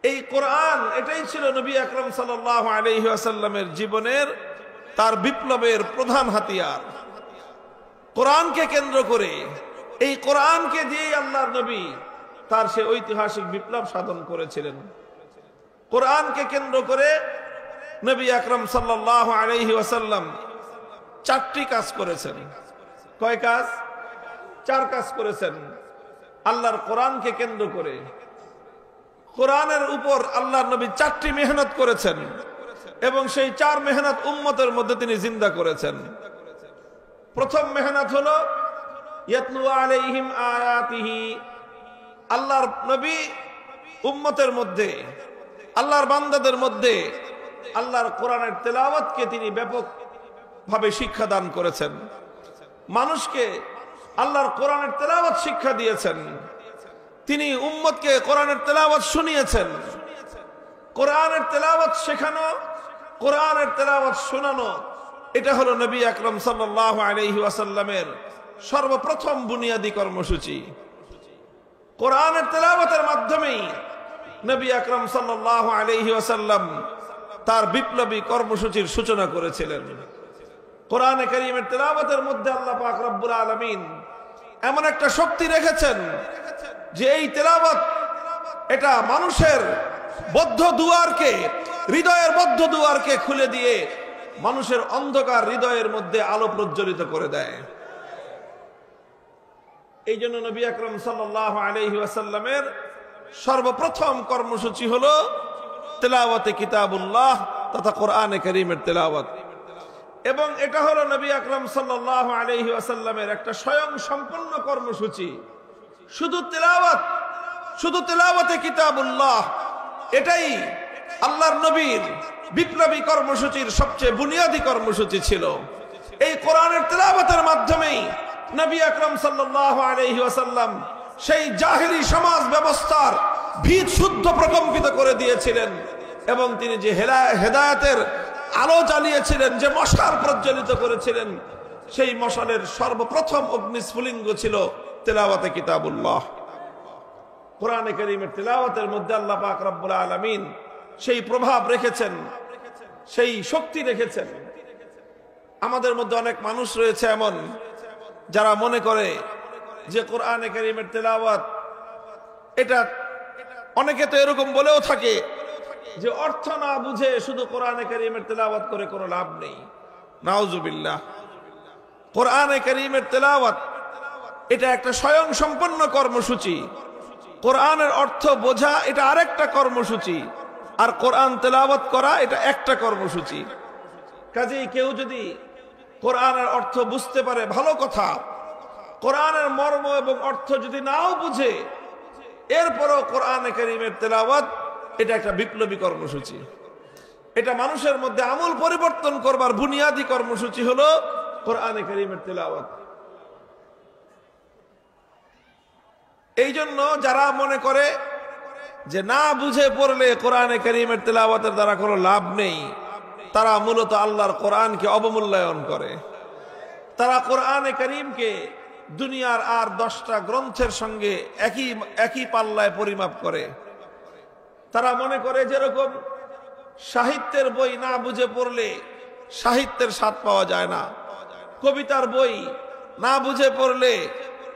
এই কোরআন, এটাই ছিল নবী আকরাম সাল্লাল্লাহু আলাইহি ওয়াসাল্লামের জীবনের, তার বিপ্লবের প্রধান হাতিয়ার। কোরআনকে কেন্দ্র করে, এই কোরআনকে দিয়েই আল্লাহর নবী তার সে ঐতিহাসিক বিপ্লব সাধন করেছিলেন। কোরআনকে কেন্দ্র করে নবী আকরাম সাল্লাল্লাহু আলাইহি ওয়াসাল্লাম চারটি কাজ করেছেন। কয় কাজ? চার কাজ করেছেন। আল্লাহর কোরআনকে কেন্দ্র করে কোরআনের উপর আল্লাহর নবী চারটি মেহনত করেছেন এবং সেই চার মেহনত উম্মতের মধ্যে তিনি জিন্দা করেছেন। প্রথম মেহনত হলো ইয়াতলু আলাইহিম আয়াতিহি। আল্লাহর নবী উম্মতের মধ্যে, আল্লাহর বান্দাদের মধ্যে আল্লাহর কোরআনের তেলাওয়াতকে তিনি ব্যাপকভাবে শিক্ষা দান করেছেন। মানুষকে আল্লাহর কোরআনের তেলাওয়াত শিক্ষা দিয়েছেন। তিনি উম্মতকে কোরআনের তেলাওয়াত শুনিয়েছেন। কোরআনের তেলাওয়াত শেখানো, কোরআনের তেলাওয়াত শোনানো, এটা হলো নবী আকরাম সাল্লাল্লাহু আলাইহি ওয়াসাল্লামের সর্বপ্রথম বুনিয়াদী কর্মসূচি। কোরআনের তেলাওয়াতের মাধ্যমেই নবী আকরাম সাল্লাল্লাহু আলাইহি ওয়াসাল্লাম তার বিপ্লবী কর্মসূচির সূচনা করেছিলেন। কোরআনে কারীমের তেলাওয়াতের মধ্যে আল্লাহ পাক রব্বুল আলামিন এমন একটা শক্তি রেখেছেন যে এই তেলাওয়াত, এটা মানুষের বদ্ধ দুয়ারকে, হৃদয়ের বদ্ধ দুয়ারকে খুলে দিয়ে মানুষের অন্ধকার হৃদয়ের মধ্যে আলো প্রজ্বলিত করে দেয়। এই জন্য নবী আকরাম সাল্লাল্লাহু আলাইহি ওয়াসাল্লামের সর্বপ্রথম কর্মসূচি হলো তেলাওয়াতে কিতাবুল্লাহ তথা কোরআনে কারীমের তেলাওয়াত। এবং এটা হলো নবী আকরাম সাল্লাল্লাহু আলাইহি ওয়াসাল্লামের একটা স্বয়ং সম্পূর্ণ কর্মসূচি। শুধু তেলাওয়াত, শুধু তেলাওয়াতে কিতাবুল্লাহ, এটাই আল্লাহর নবীর বিপ্লবী কর্মসূচির সবচেয়ে বুনিয়াদী কর্মসূচি ছিল। এই কোরআনের তেলাওয়াতের মাধ্যমেই নবী আকরাম সাল্লাল্লাহু আলাইহি ওয়াসাল্লাম সেই জাহেলি সমাজ ব্যবস্থার ভিত শুদ্ধ প্রকম্পিত করে দিয়েছিলেন এবং তিনি যে হেদায়েতের আলো জ্বালিয়েছিলেন, যে মশাল প্রজ্বলিত করেছিলেন, সেই মশালের সর্বপ্রথম অগ্নিস্ফুলিঙ্গ ছিল তেলাওয়াতে কিতাবুল্লাহ। কোরআনে কারীমের তেলাওয়াতের মধ্যে আল্লাহ পাক রব্বুল আলামিন সেই প্রভাব রেখেছেন, সেই শক্তি রেখেছেন। আমাদের মধ্যে অনেক মানুষ রয়েছে এমন যারা মনে করে যে কোরআনে কারীমের তেলাওয়াত, এটা অনেকে তো এরকম বলেও থাকে যে অর্থ না বুঝে শুধু কোরআনে কারীমের তেলাওয়াত করে কোনো লাভ নেই। নাউজুবিল্লাহ। কোরআনে কারীমের তেলাওয়াত এটা একটা স্বয়ং সম্পন্ন কর্মসূচি। কোরআনের অর্থ বোঝা এটা আরেকটা কর্মসূচি, আর কোরআন তেলাওয়াত করা এটা একটা কর্মসূচি। কাজেই কেউ যদি কোরআনের অর্থ বুঝতে পারে ভালো কথা, কোরআনের মর্ম এবং অর্থ যদি নাও বুঝে, এরপরও কোরআনে কারীমের তেলাওয়াত এটা একটা বিপ্লবী কর্মসূচি। এটা মানুষের মধ্যে আমূল পরিবর্তন করবার বুনিয়াদী কর্মসূচি হলো কোরআনে কারীমের তেলাওয়াত। এই জন্য যারা মনে করে যে না বুঝে পড়লে কোরআনে কারীমের তেলাওয়াতের দ্বারা কোনো লাভ নেই, তারা মূলত আল্লাহর কোরআনকে অবমূল্যায়ন করে। তারা কোরআনে কারীমকে দুনিয়ার আর 10টা গ্রন্থের সঙ্গে একই পাল্লায় পরিমাপ করে। তারা মনে করে যেরকম সাহিত্যের বই না বুঝে পড়লে সাহিত্যের স্বাদ পাওয়া যায় না, কবিতার বই না বুঝে পড়লে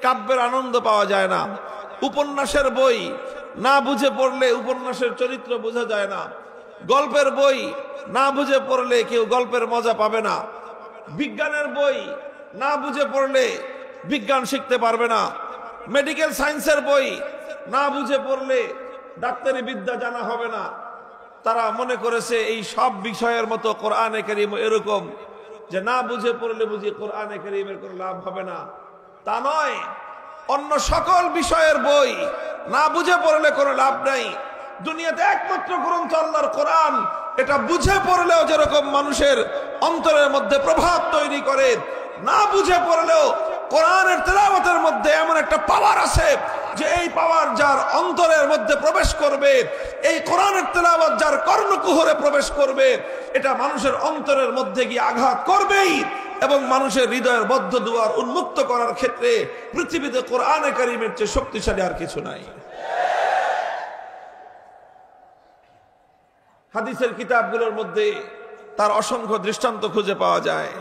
কাব্যের আনন্দ পাওয়া যায় না। উপন্যাসের বই না বুঝে পড়লে উপন্যাসের চরিত্র বোঝা যায় না। গল্পের বই না বুঝে পড়লে কেউ গল্পের মজা পাবে না। বিজ্ঞানের বই না বুঝে পড়লে বিজ্ঞান শিখতে পারবে না। মেডিকেল সায়েন্সের বই না বুঝে পড়লে ডাক্তারি বিদ্যা জানা হবে না। তারা মনে করেছে এই সব বিষয়ের মতো কোরআনে কারীম এরকম যে না বুঝে পড়লে বুঝি কোরআনে কারীমের কোনো লাভ হবে না। তা নয়, অন্য সকল বিষয়ের বই না বুঝে পড়লে কোনো লাভ নাই। দুনিয়াতে একমাত্র গ্রন্থ আল্লাহর কোরআন, এটা বুঝে পড়লেও যেরকম মানুষের অন্তরের মধ্যে প্রভাব তৈরি করে, না বুঝে পড়লেও কোরআনের তেলাওয়াতের মধ্যে এমন একটা পাওয়ার আছে যে এই পাওয়ার যার অন্তরের মধ্যে প্রবেশ করবে, এই কোরআনের তেলাওয়াত যার কর্ণকুহরে প্রবেশ করবে, এটা মানুষের অন্তরের মধ্যে গিয়ে আঘাত করবেই এবং মানুষের হৃদয়ের বদ্ধ দুয়ার উন্মুক্ত করার ক্ষেত্রে পৃথিবীতে কোরআনে কারীমের চেয়ে শক্তিশালী আর কিছু নাই। হাদিসের কিতাবগুলোর মধ্যে তার অসংখ্য দৃষ্টান্ত খুঁজে পাওয়া যায়।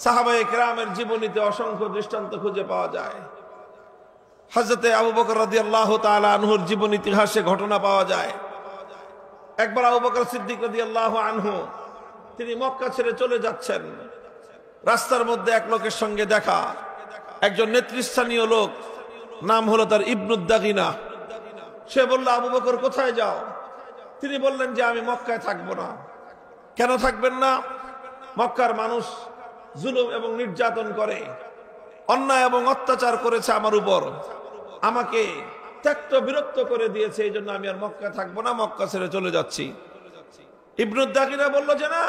সাহাবায়ে কেরামের জীবনীতে অসংখ্য দৃষ্টান্ত খুঁজে পাওয়া যায়। হযরতে আবু বকর রাদিয়াল্লাহু তাআলা আনহুর জীবন ইতিহাসে ঘটনা পাওয়া যায়। একবার আবু বকর সিদ্দিক রাদিয়াল্লাহু আনহু তিনি মক্কা ছেড়ে চলে যাচ্ছেন। রাস্তার মধ্যে এক লোকের সঙ্গে দেখা, একজন নেতৃস্থানীয় লোক, নাম হলো তার ইবনুদ দাগিনা। সে বলল, আবু বকর কোথায় যাও? তিনি বললেন যে আমি মক্কায় থাকবো না। কেন থাকবেন না? মক্কার মানুষ জুলুম এবং নির্যাতন করে, অন্যায় এবং অত্যাচার করেছে আমার উপর, আমাকে ত্যক্ত বিরক্ত করে দিয়েছে, এই জন্য আমি আর মক্কায় থাকবো না, মক্কা ছেড়ে চলে যাচ্ছি। ইবনুদ দাগিনা বলল যে না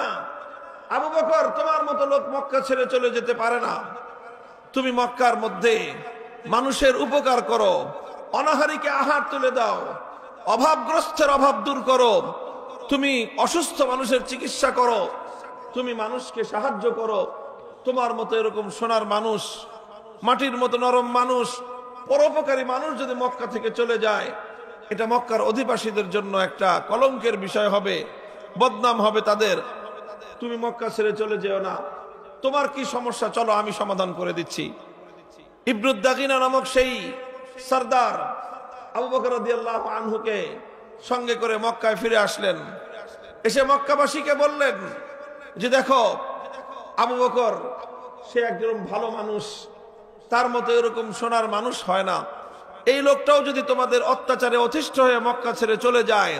আবু বকর, তোমার মতো লোক মক্কা ছেড়ে চলে যেতে পারে না। তুমি মক্কার মধ্যে মানুষের উপকার করো, অনাহারীকে আহার তুলে দাও, অভাবগ্রস্তের অভাব দূর করো, তুমি অসুস্থ মানুষের চিকিৎসা করো, তুমি মানুষকে সাহায্য করো। তোমার মতো এরকম সোনার মানুষ, মাটির মতো নরম মানুষ, পরোপকারী মানুষ যদি মক্কা থেকে চলে যায়, এটা মক্কার অধিবাসীদের জন্য একটা কলঙ্কের বিষয় হবে, বদনাম হবে তাদের। তুমি মক্কা ছেড়ে চলে যেও না। তোমার কি সমস্যা, চলো আমি সমাধান করে দিচ্ছি। ইবনুদ দাগিনা নামক সেই সরদার আবু বকর রাদিয়াল্লাহু আনহুকে সঙ্গে করে মক্কায় ফিরে আসলেন। এসে মক্কাবাসীকে বললেন যে দেখো, আবু বকর সে একজন ভালো মানুষ, তার মতো এরকম সোনার মানুষ হয় না। এই লোকটাও যদি তোমাদের অত্যাচারে অতিষ্ঠ হয়ে মক্কা ছেড়ে চলে যায়,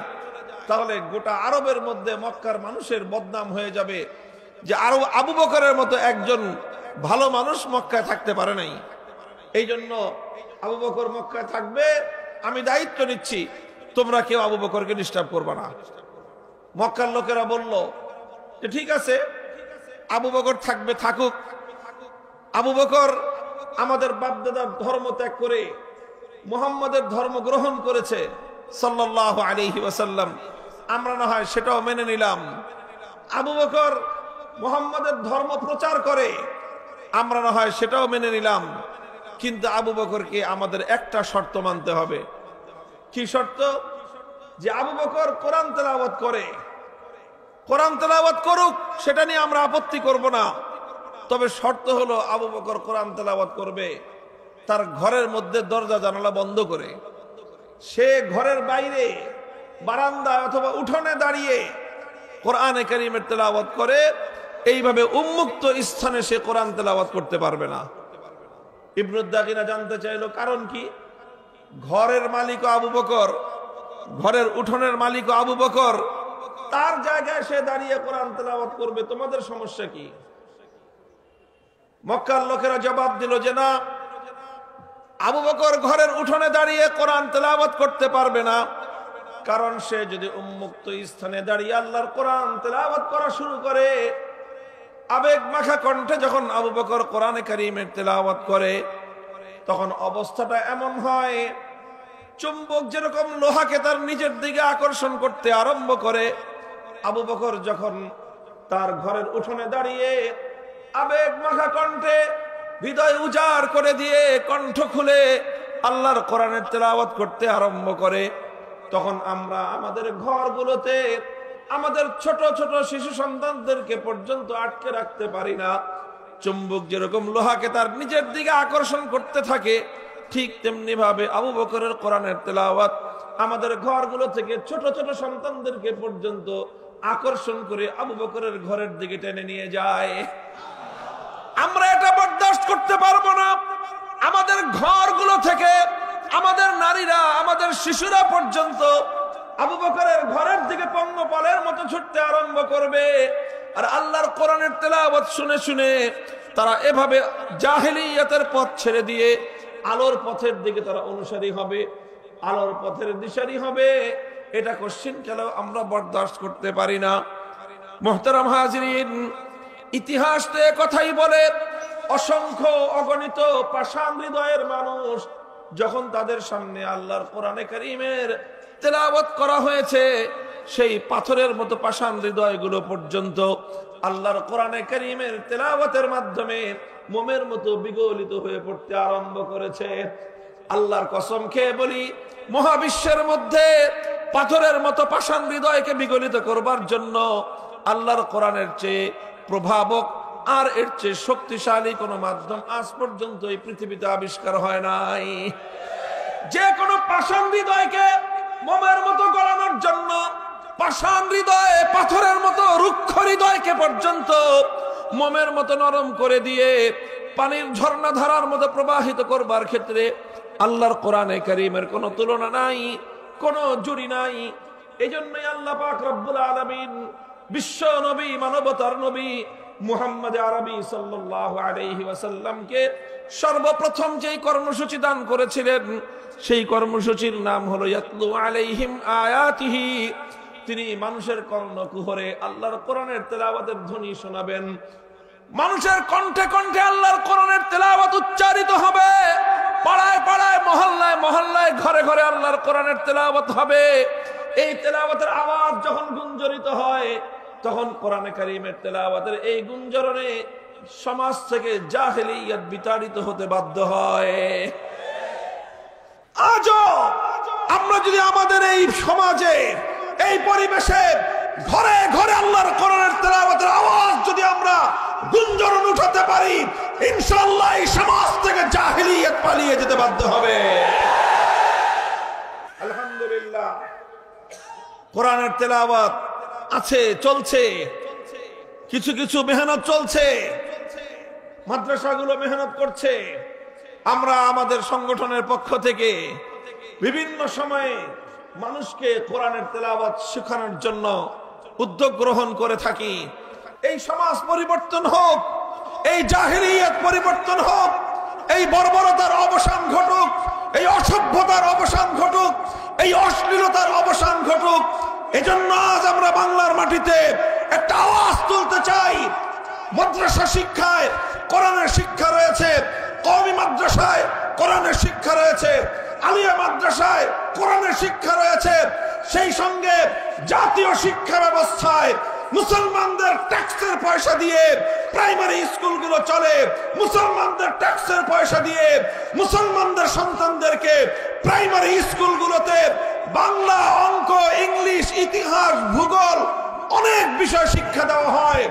তাহলে গোটা আরবের মধ্যে মক্কার মানুষের বদনাম হয়ে যাবে যে আরো আবু বকরের মতো একজন ভালো মানুষ মক্কায় থাকতে পারে নাই। এই জন্য আবু বকর মক্কায় থাকবে, আমি দায়িত্ব নিচ্ছি, তোমরা কেউ আবু বকরকে ডিস্টার্ব করবে না। মক্কার লোকেরা বলল যে ঠিক আছে, আবু বকর থাকবে, থাকুক। আবু বকর আমাদের বাপদাদার ধর্ম ত্যাগ করে মুহাম্মাদের ধর্ম গ্রহণ করেছে সাল্লাল্লাহু আলাইহি ওয়াসাল্লাম, আমরা না হয় সেটাও মেনে নিলাম। আবু বকর মুহাম্মাদের ধর্ম প্রচার করে, আমরা না হয় সেটাও মেনে নিলাম। কিন্তু আবু বকরকে আমাদের একটা শর্ত মানতে হবে। কি শর্ত? যে আবু বকর কোরআন তেলাওয়াত করে, কোরআন তেলাওয়াত করুক, সেটা নিয়ে আমরা আপত্তি করব না। তবে শর্ত হলো আবু বকর কোরআন তেলাওয়াত করবে তার ঘরের মধ্যে দরজা জানালা বন্ধ করে। সে ঘরের বাইরে বারান্দায় অথবা উঠোনে দাঁড়িয়ে কোরআনে কারীমের তেলাওয়াত করে, এইভাবে উন্মুক্ত স্থানে সে কোরআন তেলাওয়াত করতে পারবে না। ইবনুদ দাগিনা জানতে চাইল কারণ কি? ঘরের মালিক আবু বকর, ঘরের উঠোনের মালিক আবু বকর, তার জায়গায় সে দাঁড়িয়ে কোরআন তেলাওয়াত করবে, তোমাদের সমস্যা কি? মক্কার লোকেরা জবাব দিল যে না, আবু বকর ঘরের উঠোনে দাঁড়িয়ে কোরআন তেলাওয়াত করতে পারবে না, কারণ সে যদি উন্মুক্ত স্থানে দাঁড়িয়ে আল্লাহর কোরআন তেলাওয়াত করা শুরু করে, আবেগ মাখা কণ্ঠে যখন আবু বকর কোরআনে কারীমের তেলাওয়াত করে, তখন অবস্থাটা এমন হয় চুম্বক যেরকম লোহাকে তার নিজের দিকে আকর্ষণ করতে আরম্ভ করে। আবু বকর যখন তার ঘরের উঠোনে দাঁড়িয়ে আবেগ মাখা কণ্ঠে হৃদয় উজাড় করে দিয়ে কণ্ঠ খুলে আল্লাহর কোরআনের তেলাওয়াত করতে আরম্ভ করে, তখন আমরা আমাদের ঘরগুলোতে আমাদের ছোট ছোট শিশু সন্তানদেরকে পর্যন্ত আটকে রাখতে পারি না। চুম্বক যেরকম লোহাকে তার নিজের দিকে আকর্ষণ করতে থাকে, ঠিক তেমনি ভাবে আবু বকরের কোরআনের তেলাওয়াত আমাদের ঘরগুলো থেকে ছোট ছোট সন্তানদেরকে পর্যন্ত আকর্ষণ করে আবু বকরের ঘরের দিকে টেনে নিয়ে যায়। আমরা এটা বরদাস্ত করতে পারবো না। আমাদের ঘরগুলো থেকে আমাদের নারীরা, আমাদের শিশুরা পর্যন্ত আবু বকরের ঘরের দিকে পঙ্গপালের মতো ছুটতে আরম্ভ করবে। আর আল্লাহর কোরআনের তেলাওয়াত শুনে শুনে তারা এভাবে জাহেলিয়াতের পথ ছেড়ে দিয়ে আলোর পথের দিকে তারা অনুসারী হবে, আলোর পথের দিশারি হবে। এটা কোশ্চিন কেন আমরা বরদাস্ত করতে পারি না। মুহতারাম হাজিরিন, ইতিহাস তো কথাই বলে, অসংখ্য অগণিত পাষাণ হৃদয়ের মানুষ যখন তাদের সামনে আল্লাহর কোরআনে কারীমের তেলাওয়াত করা হয়েছে, সেই পাথরের মতো পাষাণ হৃদয়গুলো পর্যন্ত আল্লাহর কোরআনে কারীমের তেলাওয়াতের মাধ্যমে মোমের মতো বিগলিত হয়ে পড়তে আরম্ভ করেছে। আল্লাহর কসম খেয়ে বলি, মহাবিশ্বের মধ্যে পাথরের মতো পাষাণ হৃদয়কে বিগলিত করবার জন্য আল্লাহর কোরআনের চেয়ে প্রভাবক আর এর চেয়ে শক্তিশালী কোন মাধ্যম আজ পর্যন্ত এই পৃথিবীতে আবিষ্কার হয় নাই। যে কোনো পাষাণ হৃদয়কে মোমের মতো গলানোর জন্য, পাষাণ হৃদয়ে পাথরের মতো রুক্ষ হৃদয়কে পর্যন্ত মোমের মতো নরম করে দিয়ে পানির ঝর্ণা ধারার মতো প্রবাহিত করবার ক্ষেত্রে আল্লাহর কোরআনে কারীমের কোনো তুলনা নাই, কোনো জুড়ি নাই। এই জন্যই আল্লাহ পাক রব্বুল আলামিন বিশ্ব নবী, মানবতার নবী মুহাম্মদ আরবি সাল্লাল্লাহু আলাইহি ওয়াসাল্লামকে সর্বপ্রথম যেই কর্মসূচি দান করেছিলেন, সেই কর্মসূচির নাম হলো ইয়াতলু আলাইহিম আয়াতিহি। তিনি মানুষের কর্ণকুহরে আল্লাহর কোরআনের তেলাওয়াতের ধ্বনি শোনাবেন। মানুষের কণ্ঠে কণ্ঠে আল্লাহর কোরআনের তেলাওয়াত উচ্চারিত হবে। পাড়ায় পাড়ায়, মহল্লায় মহল্লায়, ঘরে ঘরে আল্লাহর কোরআনের তেলাওয়াত হবে। এই তেলাওয়াতের আওয়াজ যখন গুঞ্জরিত হয়, তখন কোরআনে কারীমের তেলাওয়াতের এই গুঞ্জরণে সমাজ থেকে জাহেলিয়াত বিতাড়িত হতে বাধ্য হয়। আজও আমরা যদি আমাদের এই সমাজে, এই পরিবেশে ঘরে ঘরে আল্লাহর কোরআনের তেলাওয়াতের আওয়াজ যদি আমরা গুঞ্জরণ উঠাতে পারি, ইনশাআল্লাহ এই সমাজ থেকে জাহেলিয়াত পালিয়ে যেতে বাধ্য হবে। আলহামদুলিল্লাহ, কোরআনের তেলাওয়াত আছে, চলছে, কিছু কিছু মেহনত চলছে, মাদ্রাসাগুলো মেহনত করছে। আমরা আমাদের সংগঠনের পক্ষ থেকে বিভিন্ন সময়ে মানুষকে কোরআনের তেলাওয়াত শেখানোর জন্য উদ্যোগ গ্রহণ করে থাকি। এই সমাজ পরিবর্তন হোক, এই জাহেলিয়াত পরিবর্তন হোক, এই বর্বরতার অবসান ঘটুক, এই অসভ্যতার অবসান ঘটুক, এই অশ্লীলতার অবসান ঘটুক। এজন্য আজ আমরা বাংলার মাটিতে একটা আওয়াজ তুলতে চাই। মাদ্রাসা শিক্ষায় কোরআনের শিক্ষা রয়েছে, কওমি মাদ্রাসায় কোরআনের শিক্ষা রয়েছে, আলিয়া মাদ্রাসায় কোরআনের শিক্ষা রয়েছে। সেই সঙ্গে জাতীয় শিক্ষা ব্যবস্থায় মুসলমানদের ট্যাক্সের পয়সা দিয়ে প্রাইমারি স্কুলগুলো চলে। মুসলমানদের ট্যাক্সের পয়সা দিয়ে মুসলমানদের সন্তানদেরকে প্রাইমারি স্কুলগুলোতে বাংলা, অঙ্ক, ইংলিশ, ইতিহাস, ভূগোল অনেক বিষয় শিক্ষা দেওয়া হয়।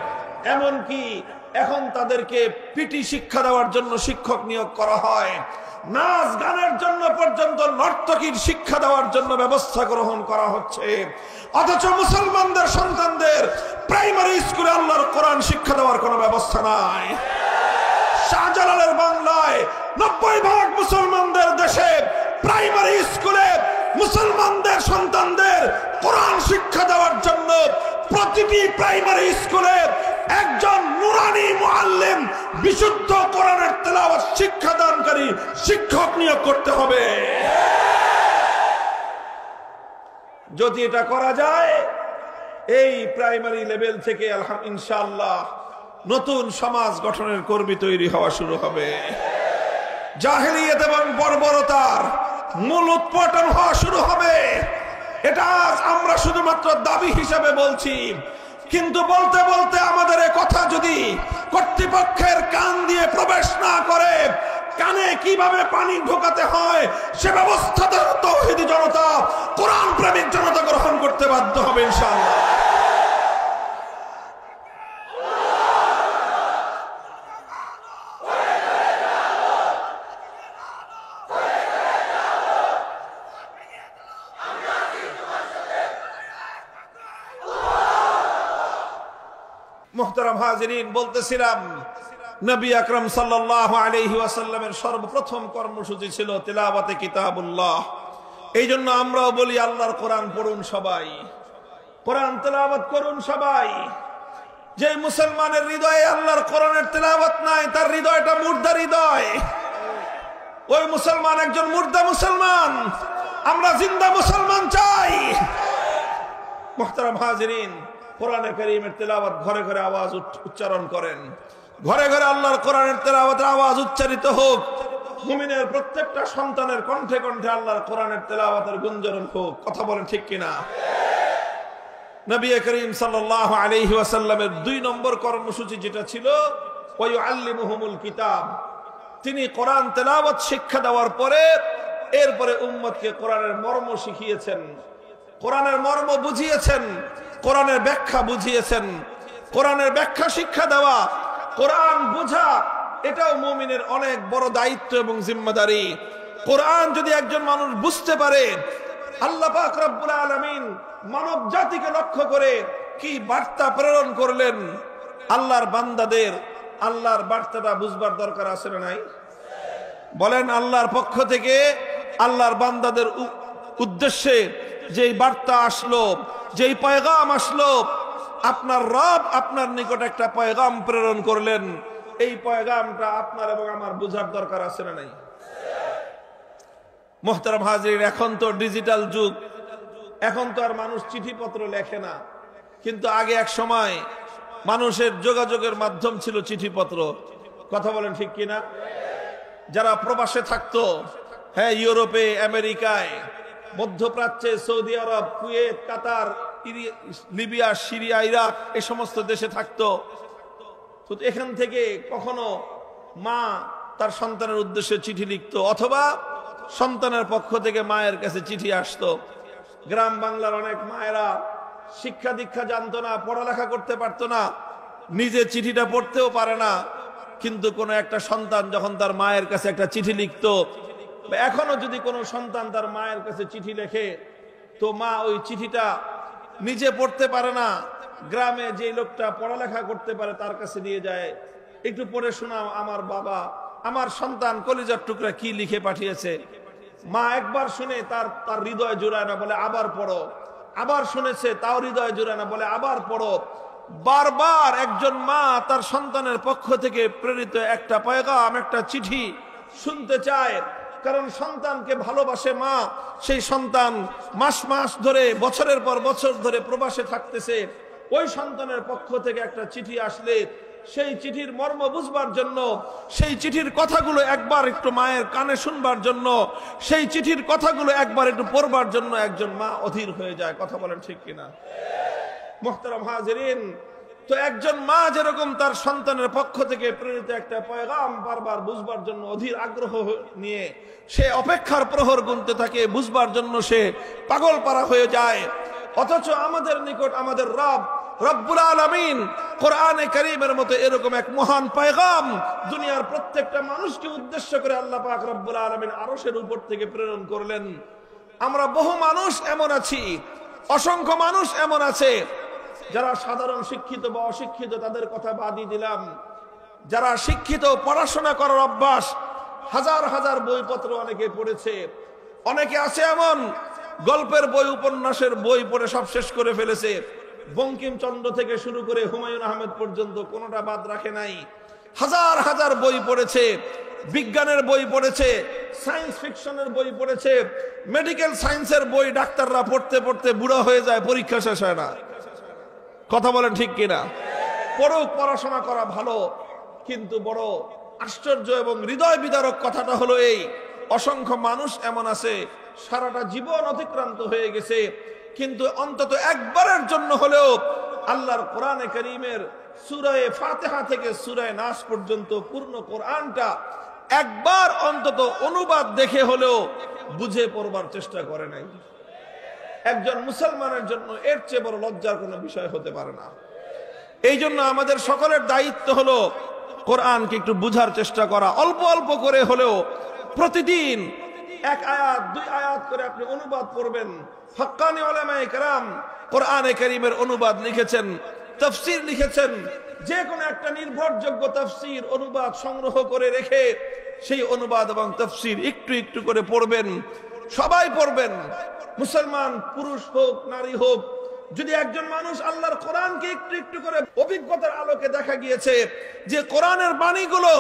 এমনকি এখন তাদেরকে পিটি শিক্ষা দেওয়ার জন্য শিক্ষক নিয়োগ করা হয়। নাচ গানের জন্য পর্যন্ত নর্তকীর শিক্ষা দেওয়ার জন্য ব্যবস্থা গ্রহণ করা হচ্ছে। অথচ মুসলমানদের সন্তানদের প্রাইমারি স্কুলে আল্লাহর কোরআন শিক্ষা দেওয়ার কোনো ব্যবস্থা নাই। শাহজালালের বাংলায় 90% মুসলমানদের দেশে প্রাইমারি স্কুলে মুসলমানদের সন্তানদের কোরআন শিক্ষা দেওয়ার জন্য প্রতিটি প্রাইমারি স্কুলে একজন নুরানি মুআল্লিম, বিশুদ্ধ কোরআনের তেলাওয়াত শিক্ষাদানকারী শিক্ষক নিয়োগ করতে হবে। যদি এটা করা যায়, এই প্রাইমারি লেভেল থেকে ইনশাআল্লাহ নতুন সমাজ গঠনের কর্মী তৈরি হওয়া শুরু হবে। জাহেলিয়াত এবং বর্বরতার মূল উৎপাটন হওয়া শুরু হবে। এটা আজ আমরা শুধুমাত্র দাবি হিসাবে বলছি, কিন্তু বলতে বলতে আমাদের এই কথা যদি কর্তৃপক্ষের কান দিয়ে প্রবেশ না করে, কানে কিভাবে পানি ঢোকাতে হয় সে ব্যবস্থা তাওহীদি জনতা, কোরআন প্রেমিক জনতা গ্রহণ করতে বাধ্য হবে ইনশাআল্লাহ। মুহতারাম হাজিরিন, বলতেছিলাম নবী আকরাম সাল্লাল্লাহু আলাইহি ওয়াসাল্লামের সর্বপ্রথম কর্মসূচি ছিল তিলাওয়াতে কিতাবুল্লাহ। এই জন্য আমরাও বলি আল্লাহর কোরআন পড়ুন সবাই, কোরআন তেলাওয়াত করুন সবাই। যে মুসলমানের হৃদয়ে আল্লাহর কোরআনের তেলাওয়াত নাই, তার হৃদয়টা মুর্দা হৃদয়। ওই মুসলমান একজন মুর্দা মুসলমান। আমরা জিন্দা মুসলমান চাই। মুহতারাম হাজিরিন, কোরআনে কারীমের তেলাওয়াত ঘরে ঘরে আওয়াজ উচ্চারণ করেন। ঘরে ঘরে আল্লাহর কোরআনের তেলাওয়াতের আওয়াজ উচ্চারিত হোক। মুমিনের প্রত্যেকটা সন্তানের কণ্ঠে কণ্ঠে আল্লাহর কোরআনের তেলাওয়াতের গুঞ্জরণ হোক। কথা বলেন ঠিক কিনা? নবী করিম সাল্লাল্লাহু আলাইহি ওয়াসাল্লামের 2 নম্বর কর্মসূচি যেটা ছিল, ওয়ায়ুআল্লিমুহুমুল কিতাব। তিনি কোরআন তেলাওয়াত শিক্ষা দেওয়ার পরে এরপরে উম্মতকে কোরআনের মর্ম শিখিয়েছেন, কোরআনের মর্ম বুঝিয়েছেন, কোরআনের ব্যাখ্যা বুঝিয়েছেন। কোরআনের ব্যাখ্যা শিক্ষা দেওয়া, কোরআন বোঝা, এটাও মুমিনের অনেক বড় দায়িত্ব এবং জিম্মাদারি। কোরআন যদি একজন মানুষ বুঝতে পারে, আল্লাহ পাক রব্বুল আলামিন মানব জাতিকে লক্ষ্য করে কি বার্তা প্রেরণ করলেন, আল্লাহর বান্দাদের আল্লাহর বার্তাটা বুঝবার দরকার আছে না নাই? বলেন, আল্লাহর পক্ষ থেকে আল্লাহর বান্দাদের উদ্দেশ্যে যেই বার্তা আসলো, যেই পয়গাম আসলো, আপনার রব আপনার নিকট একটা পয়গাম প্রেরণ করলেন, এই পয়গামটা আপনার এবং আমার বুঝার দরকার আছে না নাই? মুহতারাম হাজির, এখন তো ডিজিটাল যুগ, এখন তো আর মানুষ চিঠিপত্র লেখে না, কিন্তু আগে এক সময় মানুষের যোগাযোগের মাধ্যম ছিল চিঠিপত্র। কথা বলেন ঠিক কিনা? যারা প্রবাসে থাকতো, হ্যাঁ, ইউরোপে, আমেরিকায়, মধ্যপ্রাচ্যে, সৌদি আরব, কুয়েত, কাতার, লিবিয়া, সিরিয়া, ইরাক, এই সমস্ত দেশে থাকতো, তো এখান থেকে কখনো মা তার সন্তানের উদ্দেশ্যে চিঠি লিখতো, অথবা সন্তানের পক্ষ থেকে মায়ের কাছে চিঠি আসতো। গ্রাম বাংলার অনেক মায়েরা শিক্ষা দীক্ষা জানতো না, পড়ালেখা করতে পারতো না, নিজে চিঠিটা পড়তেও পারে না, কিন্তু কোনো একটা সন্তান যখন তার মায়ের কাছে একটা চিঠি লিখতো, এখনো যদি কোনো সন্তান তার মায়ের কাছে চিঠি লেখে, তো মা ওই চিঠিটা নিজে পড়তে পারে না, গ্রামে যে লোকটা পড়ালেখা করতে পারে তার কাছে নিয়ে যায়, একটু পড়ে শোনাও আমার বাবা, আমার সন্তান কলিজার টুকরা কি লিখে পাঠিয়েছে। মা একবার শুনে তার হৃদয় জোড়ায় না, বলে আবার পড়ো। আবার শুনেছে, তাও হৃদয় জোড়ায় না, বলে আবার পড়ো। বারবার একজন মা তার সন্তানের পক্ষ থেকে প্রেরিত একটা পয়গাম, একটা চিঠি শুনতে চায়, কারণ সন্তানকে ভালোবাসে মা। সেই সন্তান মাস মাস ধরে, বছরের পর বছর ধরে প্রবাসে থাকতেছে, ওই সন্তানের পক্ষ থেকে একটা চিঠি আসলে সেই চিঠির মর্ম বুঝবার জন্য, সেই চিঠির কথাগুলো একবার একটু মায়ের কানে শুনবার জন্য, সেই চিঠির কথাগুলো একবার একটু পড়বার জন্য একজন মা অধীর হয়ে যায়। কথা বলেন ঠিক কিনা? মুহতারাম হাজিরিন, তো একজন মা যেরকম তার সন্তানের পক্ষ থেকে প্রেরিত একটা পয়গাম বারবার বুঝবার জন্য অধীর আগ্রহ নিয়ে সে অপেক্ষার প্রহর গুনতে থাকে, বুঝবার জন্য সে পাগল পারা হয়ে যায়, অথচ আমাদের নিকট আমাদের রব্বুল আলামিন কোরআনে কারীমের মতো এরকম এক মহান পয়গাম দুনিয়ার প্রত্যেকটা মানুষকে উদ্দেশ্য করে আল্লাহ পাক রব্বুল আলামিন আরশের উপর থেকে প্রেরণ করলেন। আমরা বহু মানুষ এমন আছি, অসংখ্য মানুষ এমন আছে যারা সাধারণ শিক্ষিত বা অশিক্ষিত, তাদের কথা বাদই দিলাম, যারা শিক্ষিত, পড়াশোনা করার অভ্যাস, হাজার হাজার বইপত্র অনেকে পড়েছে। অনেকে আছে এমন গল্পের বই, উপন্যাসের বই পড়ে সব শেষ করে ফেলেছে, বঙ্কিমচন্দ্র থেকে শুরু করে হুমায়ুন আহমেদ পর্যন্ত কোনোটা বাদ রাখে নাই। হাজার হাজার বই পড়েছে, বিজ্ঞানের বই পড়েছে, সায়েন্স ফিকশনের বই পড়েছে, মেডিকেল সায়েন্সের বই ডাক্তাররা পড়তে পড়তে বুড়া হয়ে যায়, পরীক্ষা শেষ হয় না। কথা বলেন ঠিক কিনা? পড়ুক, পড়াশোনা করা ভালো, কিন্তু বড় আশ্চর্য এবং হৃদয় বিদারক কথাটা হলো এই, অসংখ্য মানুষ এমন আছে সারাটা জীবন অতিক্রান্ত হয়ে গেছে, কিন্তু অন্তত একবারের জন্য হলেও আল্লাহর কোরআনে কারীমের সূরা ফাতিহা থেকে সূরা নাস পর্যন্ত পূর্ণ কোরআনটা একবার অন্তত অনুবাদ দেখে হলেও বুঝে পড়বার চেষ্টা করে নাই। একজন মুসলমানের জন্য এর চেয়ে বড় লজ্জার কোনো বিষয় হতে পারে না। এই জন্য আমাদের সকলের দায়িত্ব হলো কোরআনকে একটু বুঝার চেষ্টা করা, অল্প অল্প করে হলেও প্রতিদিন 1 আয়াত 2 আয়াত করে আপনি অনুবাদ পড়বেন। হক্কানি উলামায়ে কেরাম কোরআনে কারীমের অনুবাদ লিখেছেন, তাফসীর লিখেছেন, যে কোনো একটা নির্ভরযোগ্য তাফসীর অনুবাদ সংগ্রহ করে রেখে সেই অনুবাদ এবং তাফসীর একটু একটু করে পড়বেন, সবাই পড়বেন, মুসলমান পুরুষ হোক নারী হোক। যদি একজন মানুষ আল্লাহর কোরআনকে একটু একটু করে অভিজ্ঞতার আলোকে দেখা গিয়েছে যে কোরআনের বাণীগুলো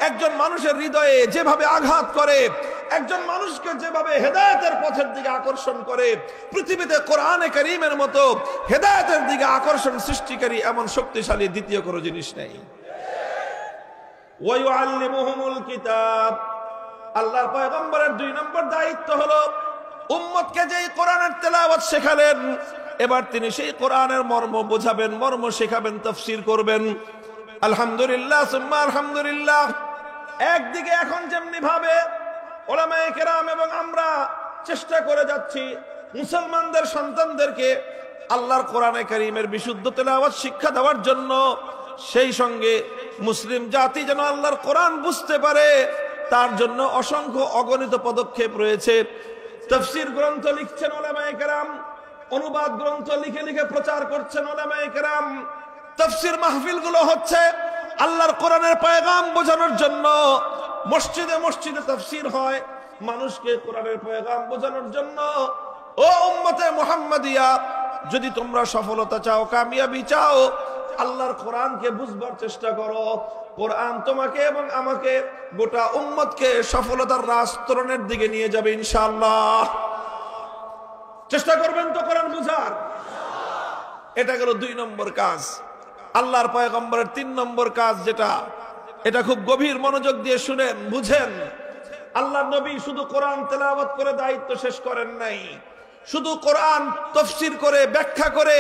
একজন মানুষের হৃদয়ে যেভাবে আঘাত করে, একজন মানুষকে যেভাবে হেদায়েতের পথের দিকে আকর্ষণ করে, পৃথিবীতে কোরআনে কারীমের মতো হেদায়েতের দিকে আকর্ষণ সৃষ্টিকারী এমন শক্তিশালী দ্বিতীয় কোনো জিনিস নেই। ওয়া ইউআল্লিমুহুমুল কিতাব, আল্লাহর পয়গম্বরের 2 নম্বর দায়িত্ব হলো উম্মতকে যেই কোরআনের তেলাওয়াত শেখালেন, এবার তিনি সেই কোরআনের মর্ম বোঝাবেন, মর্ম শেখাবেন, তাফসীর করবেন। আলহামদুলিল্লাহ সুম্মা আলহামদুলিল্লাহ। একদিকে এখন যেমনি ভাবে উলামায়ে কেরাম এবং আমরা চেষ্টা করে যাচ্ছি মুসলমানদের সন্তানদেরকে আল্লাহর কোরআনে কারীমের বিশুদ্ধ তেলাওয়াত শিক্ষা দেওয়ার জন্য, সেই সঙ্গে মুসলিম জাতি যেন আল্লাহর কোরআন বুঝতে পারে তার জন্য অসংখ্য অগণিত পদক্ষেপ রয়েছে। তাফসীর গ্রন্থ লিখছেন উলামায়ে কেরাম, অনুবাদ গ্রন্থ লিখে লিখে প্রচার করছেন উলামায়ে কেরাম। তাফসীর মাহফিলগুলো হচ্ছে আল্লাহর কোরআনের পয়গাম বোঝানোর জন্য। মসজিদে মসজিদে তাফসীর হয় মানুষকে কোরআনের পয়গাম বোঝানোর জন্য। ও উম্মতে মুহাম্মাদিয়া, যদি তোমরা সফলতা চাও, কামিয়াবি চাও, আল্লাহর কোরআনকে বুঝবার চেষ্টা করো। কোরআন তোমাকে এবং আমাকে, গোটা উম্মতকে সফলতার রাস্তরণের দিকে নিয়ে যাবে ইনশাআল্লাহ। চেষ্টা করবেন তো কোরআন বুঝার? এটা গেল 2 নম্বর কাজ। আল্লাহর পয়গম্বরের 3 নম্বর কাজ যেটা, এটা খুব গভীর মনোযোগ দিয়ে শুনেন, বুঝেন। আল্লাহর নবী শুধু কোরআন তেলাওয়াত করে দায়িত্ব শেষ করেন নাই, শুধু কোরআন তাফসীর করে ব্যাখ্যা করে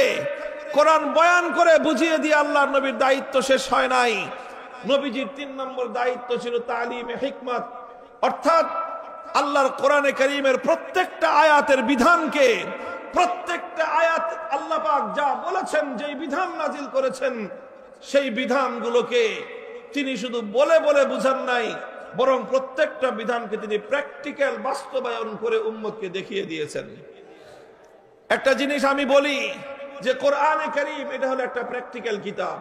কোরআন বয়ান করে বুঝিয়ে দিয়ে আল্লাহর নবীর দায়িত্ব শেষ হয় নাই। নবীজির 3 নম্বর দায়িত্ব ছিল তালিমে হিকমত, অর্থাৎ আল্লাহর কোরআনে কারীমের প্রত্যেকটা আয়াতের বিধানকে, প্রত্যেকটা আয়াত আল্লাহ পাক যা বলেছেন, যেই বিধান নাজিল করেছেন, সেই বিধানগুলোকে তিনি শুধু বলে বলে বুঝান নাই, বরং প্রত্যেকটা বিধানকে তিনি প্র্যাকটিক্যাল বাস্তবায়ন করে উম্মতকে দেখিয়ে দিয়েছেন। একটা জিনিস আমি বলি যে কোরআনে কারীম এটা হলো একটা প্র্যাকটিক্যাল কিতাব।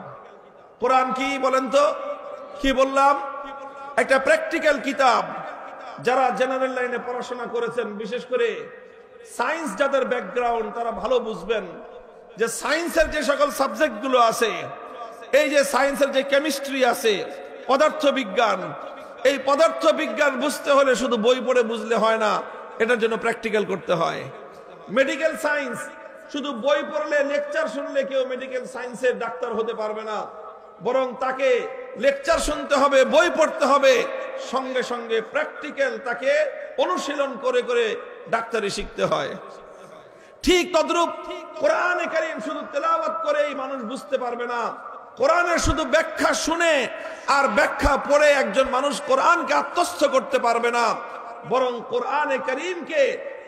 কোরআন কি বলেন তো? কি বললাম? একটা প্র্যাকটিক্যাল কিতাব। যারা জেনারেল লাইনে পড়াশোনা করেছেন, বিশেষ করে সায়েন্স যাদের ব্যাকগ্রাউন্ড, তারা ভালো বুঝবেন যে সায়েন্সের যে সকল সাবজেক্টগুলো আছে, এই যে সায়েন্সের যে কেমিস্ট্রি আছে, পদার্থবিজ্ঞান, এই পদার্থবিজ্ঞান বুঝতে হলে শুধু বই পড়ে বুঝলে হয় না, এটার জন্য প্র্যাকটিক্যাল করতে হয়। মেডিকেল সায়েন্স শুধু বই পড়লে, লেকচার শুনলে কেউ মেডিকেল সায়েন্সের ডাক্তার হতে পারবে না, বরং তাকে লেকচার শুনতে হবে, বই পড়তে হবে, সঙ্গে সঙ্গে প্র্যাকটিক্যাল তাকে অনুশীলন করে করে ডাক্তারি শিখতে হয়। ঠিক তদ্রূপ কোরআনে কারীম শুধু তেলাওয়াত করেই মানুষ বুঝতে পারবে না, কোরআনের শুধু ব্যাখ্যা শুনে আর ব্যাখ্যা পড়ে একজন মানুষ কোরআনকে আত্মস্থ করতে পারবে না, বরং কোরআনে কারীমকে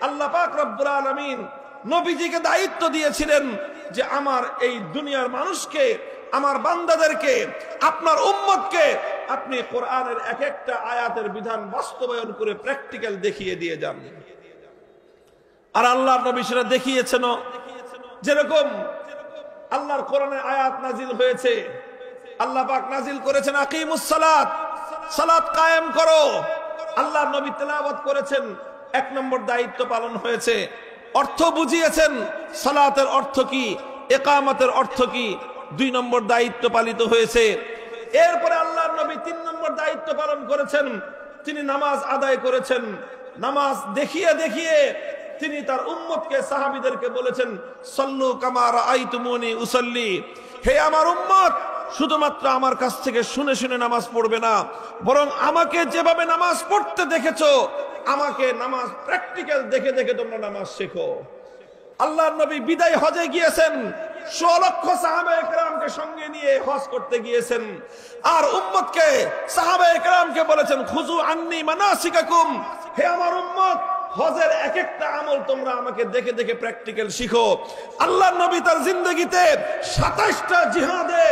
আল্লাহ পাক রব্বুল আলামিন নবীজিকে দায়িত্ব দিয়েছিলেন যে আমার এই দুনিয়ার মানুষকে, আমার বান্দাদেরকে, আপনার উম্মতকে আপনি কোরআনের এক একটা আয়াতের বিধান বাস্তবায়ন করে প্র্যাকটিক্যাল দেখিয়ে দিয়ে যান। আর আল্লাহর নবী সেটা দেখিয়েছেন। যেরকম আল্লাহর কোরআনের আয়াত নাজিল হয়েছে, আল্লাহ পাক নাজিল করেছেন আকিমুস সালাত, সালাত কায়েম করো। আল্লাহর নবী তেলাওয়াত করেছেন, 1 নম্বর দায়িত্ব পালন হয়েছে। অর্থ বুঝিয়েছেন, সালাতের অর্থ কি, ইকামতের অর্থ কি, 2 নম্বর দায়িত্ব পালিত হয়েছে। এরপরে আল্লাহর নবী 3 নম্বর দায়িত্ব পালন করেছেন, তিনি নামাজ আদায় করেছেন। নামাজ দেখিয়ে দেখিয়ে তিনি তার উম্মতকে, সাহাবীদেরকে বলেছেন, সাল্লু কামা রাআইতুমুনি উসাল্লি, হে আমার উম্মত, শুধুমাত্র আমার কাছ থেকে শুনে শুনে নামাজ পড়বে না, বরং আমাকে যেভাবে নামাজ পড়তে দেখেছো, আমাকে নামাজ প্র্যাকটিক্যাল দেখে দেখে তোমরা নামাজ শেখো। আল্লাহর নবী বিদায় হজে গিয়েছেন, 100 লক্ষ সাহাবায়ে কেরামকে সঙ্গে নিয়ে হজ করতে গিয়েছেন, আর উম্মতকে, সাহাবায়ে কেরামকে বলেছেন, খুযু আন্নী মানাসিকাকুম, হে আমার উম্মত, হজের এক একটা আমল তোমরা আমাকে দেখে দেখে প্র্যাকটিক্যাল শিখো। আল্লাহর নবী তার জিন্দেগিতে 27টা জিহাদে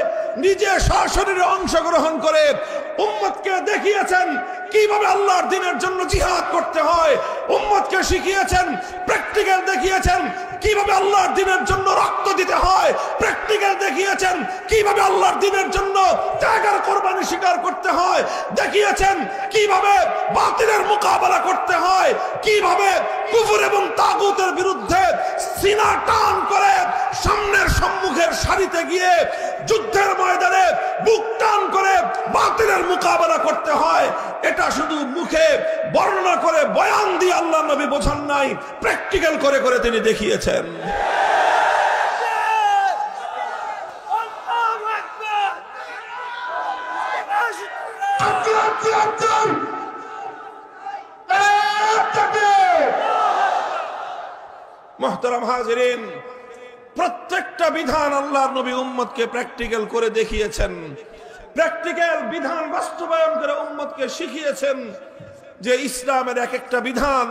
নিজে সশরীরে অংশগ্রহণ করে উম্মতকে দেখিয়েছেন কিভাবে আল্লাহর দ্বীনের জন্য জিহাদ করতে হয়, উম্মতকে উম্মতকে শিখিয়েছেন, প্র্যাকটিক্যাল দেখিয়েছেন কিভাবে আল্লাহর দ্বীনের জন্য রক্ত দিতে হয়, প্র্যাকটিক্যাল দেখিয়েছেন কিভাবে আল্লাহর দ্বীনের জন্য ত্যাগ আর কোরবানি স্বীকার করতে হয়, দেখিয়েছেন কিভাবে বাতিলের মোকাবেলা করতে হয়, কিভাবে কুফর এবং তাগুতের বিরুদ্ধে সিনা টান করে সামনের সম্মুখের সারিতে গিয়ে যুদ্ধের ময়দানে বুক টান করে বাতিলের মোকাবেলা করতে হয়। এটা শুধু মুখে বর্ণনা করে বয়ান দিয়ে আল্লাহর নবী বোঝান নাই, প্র্যাকটিক্যাল করে করে তিনি দেখিয়েছেন। মুহতারাম হাজিরিন, প্রত্যেকটা বিধান আল্লাহর নবী উম্মতকে প্র্যাকটিক্যাল করে দেখিয়েছেন, প্র্যাকটিক্যাল বিধান বাস্তবায়ন করে উম্মতকে শিখিয়েছেন যে ইসলামের এক একটা বিধান,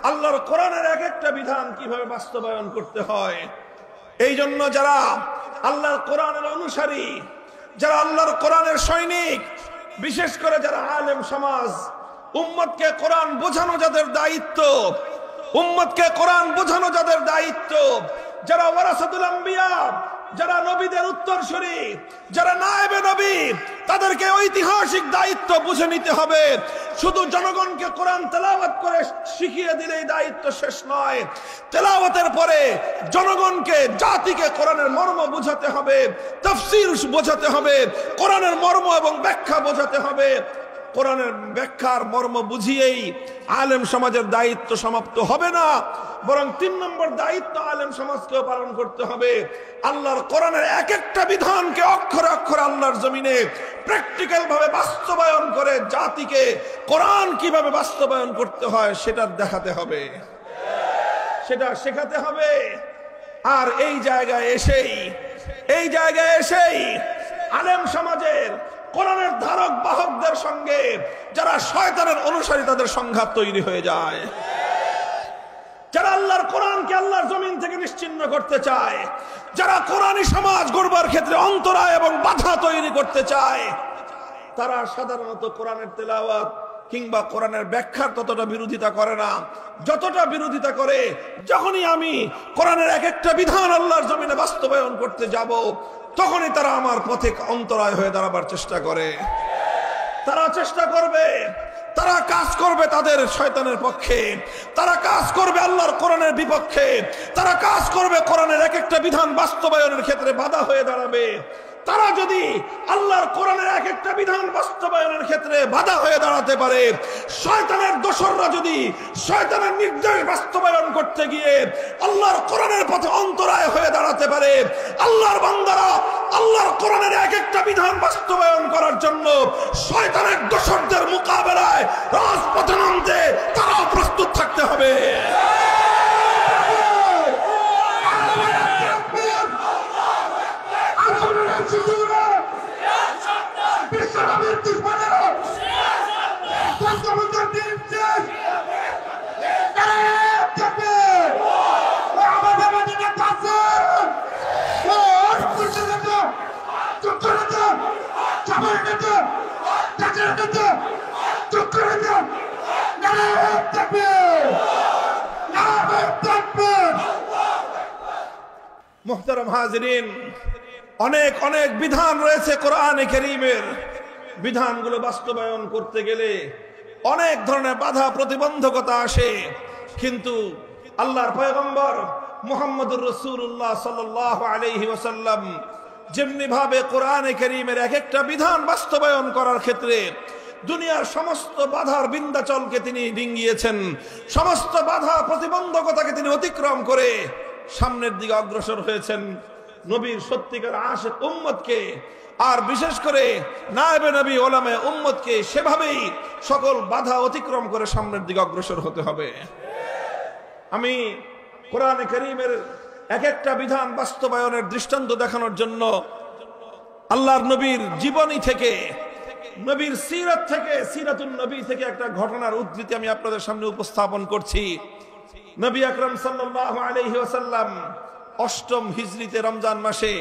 আল্লাহর কোরআনের এক একটা বিধান কিভাবে বাস্তবায়ন করতে হয়। এই জন্য যারা আল্লাহর কোরআনের অনুসারী, যারা আল্লাহর কোরআনের সৈনিক, বিশেষ করে যারা আলেম সমাজ, উম্মতকে কোরআন বোঝানো যাদের দায়িত্ব, উম্মতকে কোরআন বোঝানো যাদের দায়িত্ব, যারা ওয়ারাসাতুল আম্বিয়া, যারা নবীদের উত্তরসূরি, যারা নায়েবে নবী, তাদেরকে ঐতিহাসিক দায়িত্ব বুঝে নিতে হবে। শুধু জনগণকে কোরআন তেলাওয়াত করে শিখিয়ে দিলেই দায়িত্ব শেষ নয়, তেলাওয়াতের পরে জনগণকে, জাতিকে কোরআনের মর্ম বোঝাতে হবে, তাফসীর বোঝাতে হবে, কোরআনের মর্ম এবং ব্যাখ্যা বোঝাতে হবে। কোরআনের ব্যাখ্যার মর্ম বুঝিয়েই আলেম সমাজের দায়িত্ব সমাপ্ত হবে না, বরং 3 নম্বর দায়িত্ব আলেম সমাজকেও পালন করতে হবে। আল্লাহর কোরআনের এক একটা বিধানকে অক্ষরে অক্ষরে আল্লাহর জমিনে প্র্যাকটিক্যাল ভাবে বাস্তবায়ন করে জাতিকে কোরআন কিভাবে বাস্তবায়ন করতে হয় সেটা দেখাতে হবে, সেটা শেখাতে হবে। আর এই জায়গায় এসেই আলেম সমাজের কোরআনের ধারক বাহকদের সঙ্গে যারা শয়তানের অনুসারী, তাদের সংঘাত তৈরি হয়ে যায়। যারা আল্লাহর কোরআনকে আল্লাহর জমিন থেকে নিশ্চিহ্ন করতে চায়, যারা কোরআনী সমাজ গড়বার ক্ষেত্রে অন্তরায় এবং বাধা তৈরি করতে চায়, তারা সাধারণত কোরআনের তেলাওয়াত কিংবা কোরআনের ব্যাখ্যার ততটা বিরোধিতা করে না, যতটা বিরোধিতা করে যখনই আমি কোরআনের এক একটা বিধান আল্লাহর জমিনে বাস্তবায়ন করতে যাব, তখনই তারা আমার পথে অন্তরায় হয়ে দাঁড়াবার চেষ্টা করে। তারা চেষ্টা করবে, তারা কাজ করবে তাদের শয়তানের পক্ষে, তারা কাজ করবে আল্লাহর কোরআনের বিপক্ষে, তারা কাজ করবে কোরআনের এক একটা বিধান বাস্তবায়নের ক্ষেত্রে বাধা হয়ে দাঁড়াবে। তারা যদি আল্লাহর কোরআনের এক একটা বিধান বাস্তবায়নের ক্ষেত্রে বাধা হয়ে দাঁড়াতে পারে, শয়তানের দোসররা যদি শয়তানের নির্দেশ বাস্তবায়ন করতে গিয়ে আল্লাহর কোরআনের পথে অন্তরায় হয়ে দাঁড়াতে পারে, আল্লাহর বান্দারা আল্লাহর কোরআনের এক একটা বিধান বাস্তবায়ন করার জন্য শয়তানের দোসরদের মোকাবেলায় রাজপথে নামতে তারাও প্রস্তুত থাকতে হবে। মুহতারাম হাজিরিন, অনেক অনেক বিধান রয়েছে কোরআনে কারীমের। বিধানগুলো বাস্তবায়ন করতে গেলে অনেক ধরনের বাধা প্রতিবন্ধকতা আসে, কিন্তু আল্লাহর পয়গম্বর মুহাম্মদুর রাসূলুল্লাহ সাল্লাল্লাহু আলাইহি ওয়াসাল্লাম যেমনি ভাবে কোরআনে কারীমের এক একটা বিধান বাস্তবায়ন করার ক্ষেত্রে দুনিয়ার সমস্ত বাধার বিন্ধ্যাচলকে তিনি ডিঙ্গিয়েছেন, সমস্ত বাধা প্রতিবন্ধকতাকে তিনি অতিক্রম করে সামনের দিকে অগ্রসর হয়েছেন। নবীর সত্যিকার আশিক উম্মতকে, আর বিশেষ করে নায়েবে নবী ওলামায়ে উম্মতকে সেভাবেই সকল বাধা অতিক্রম করে সামনের দিকে অগ্রসর হতে হবে। আমি কোরআনে কারীমের এক একটা বিধান বাস্তবায়নের দৃষ্টান্ত দেখানোর জন্য আল্লাহর নবীর জীবনী থেকে, নবীর সিরাত থেকে, সিরাতুন নবী থেকে একটা ঘটনার উদ্ধৃতি আমি আপনাদের সামনে উপস্থাপন করছি। নবী আকরাম সাল্লাল্লাহু আলাইহি ওয়াসাল্লাম 8ম হিজরিতে রমজান মাসে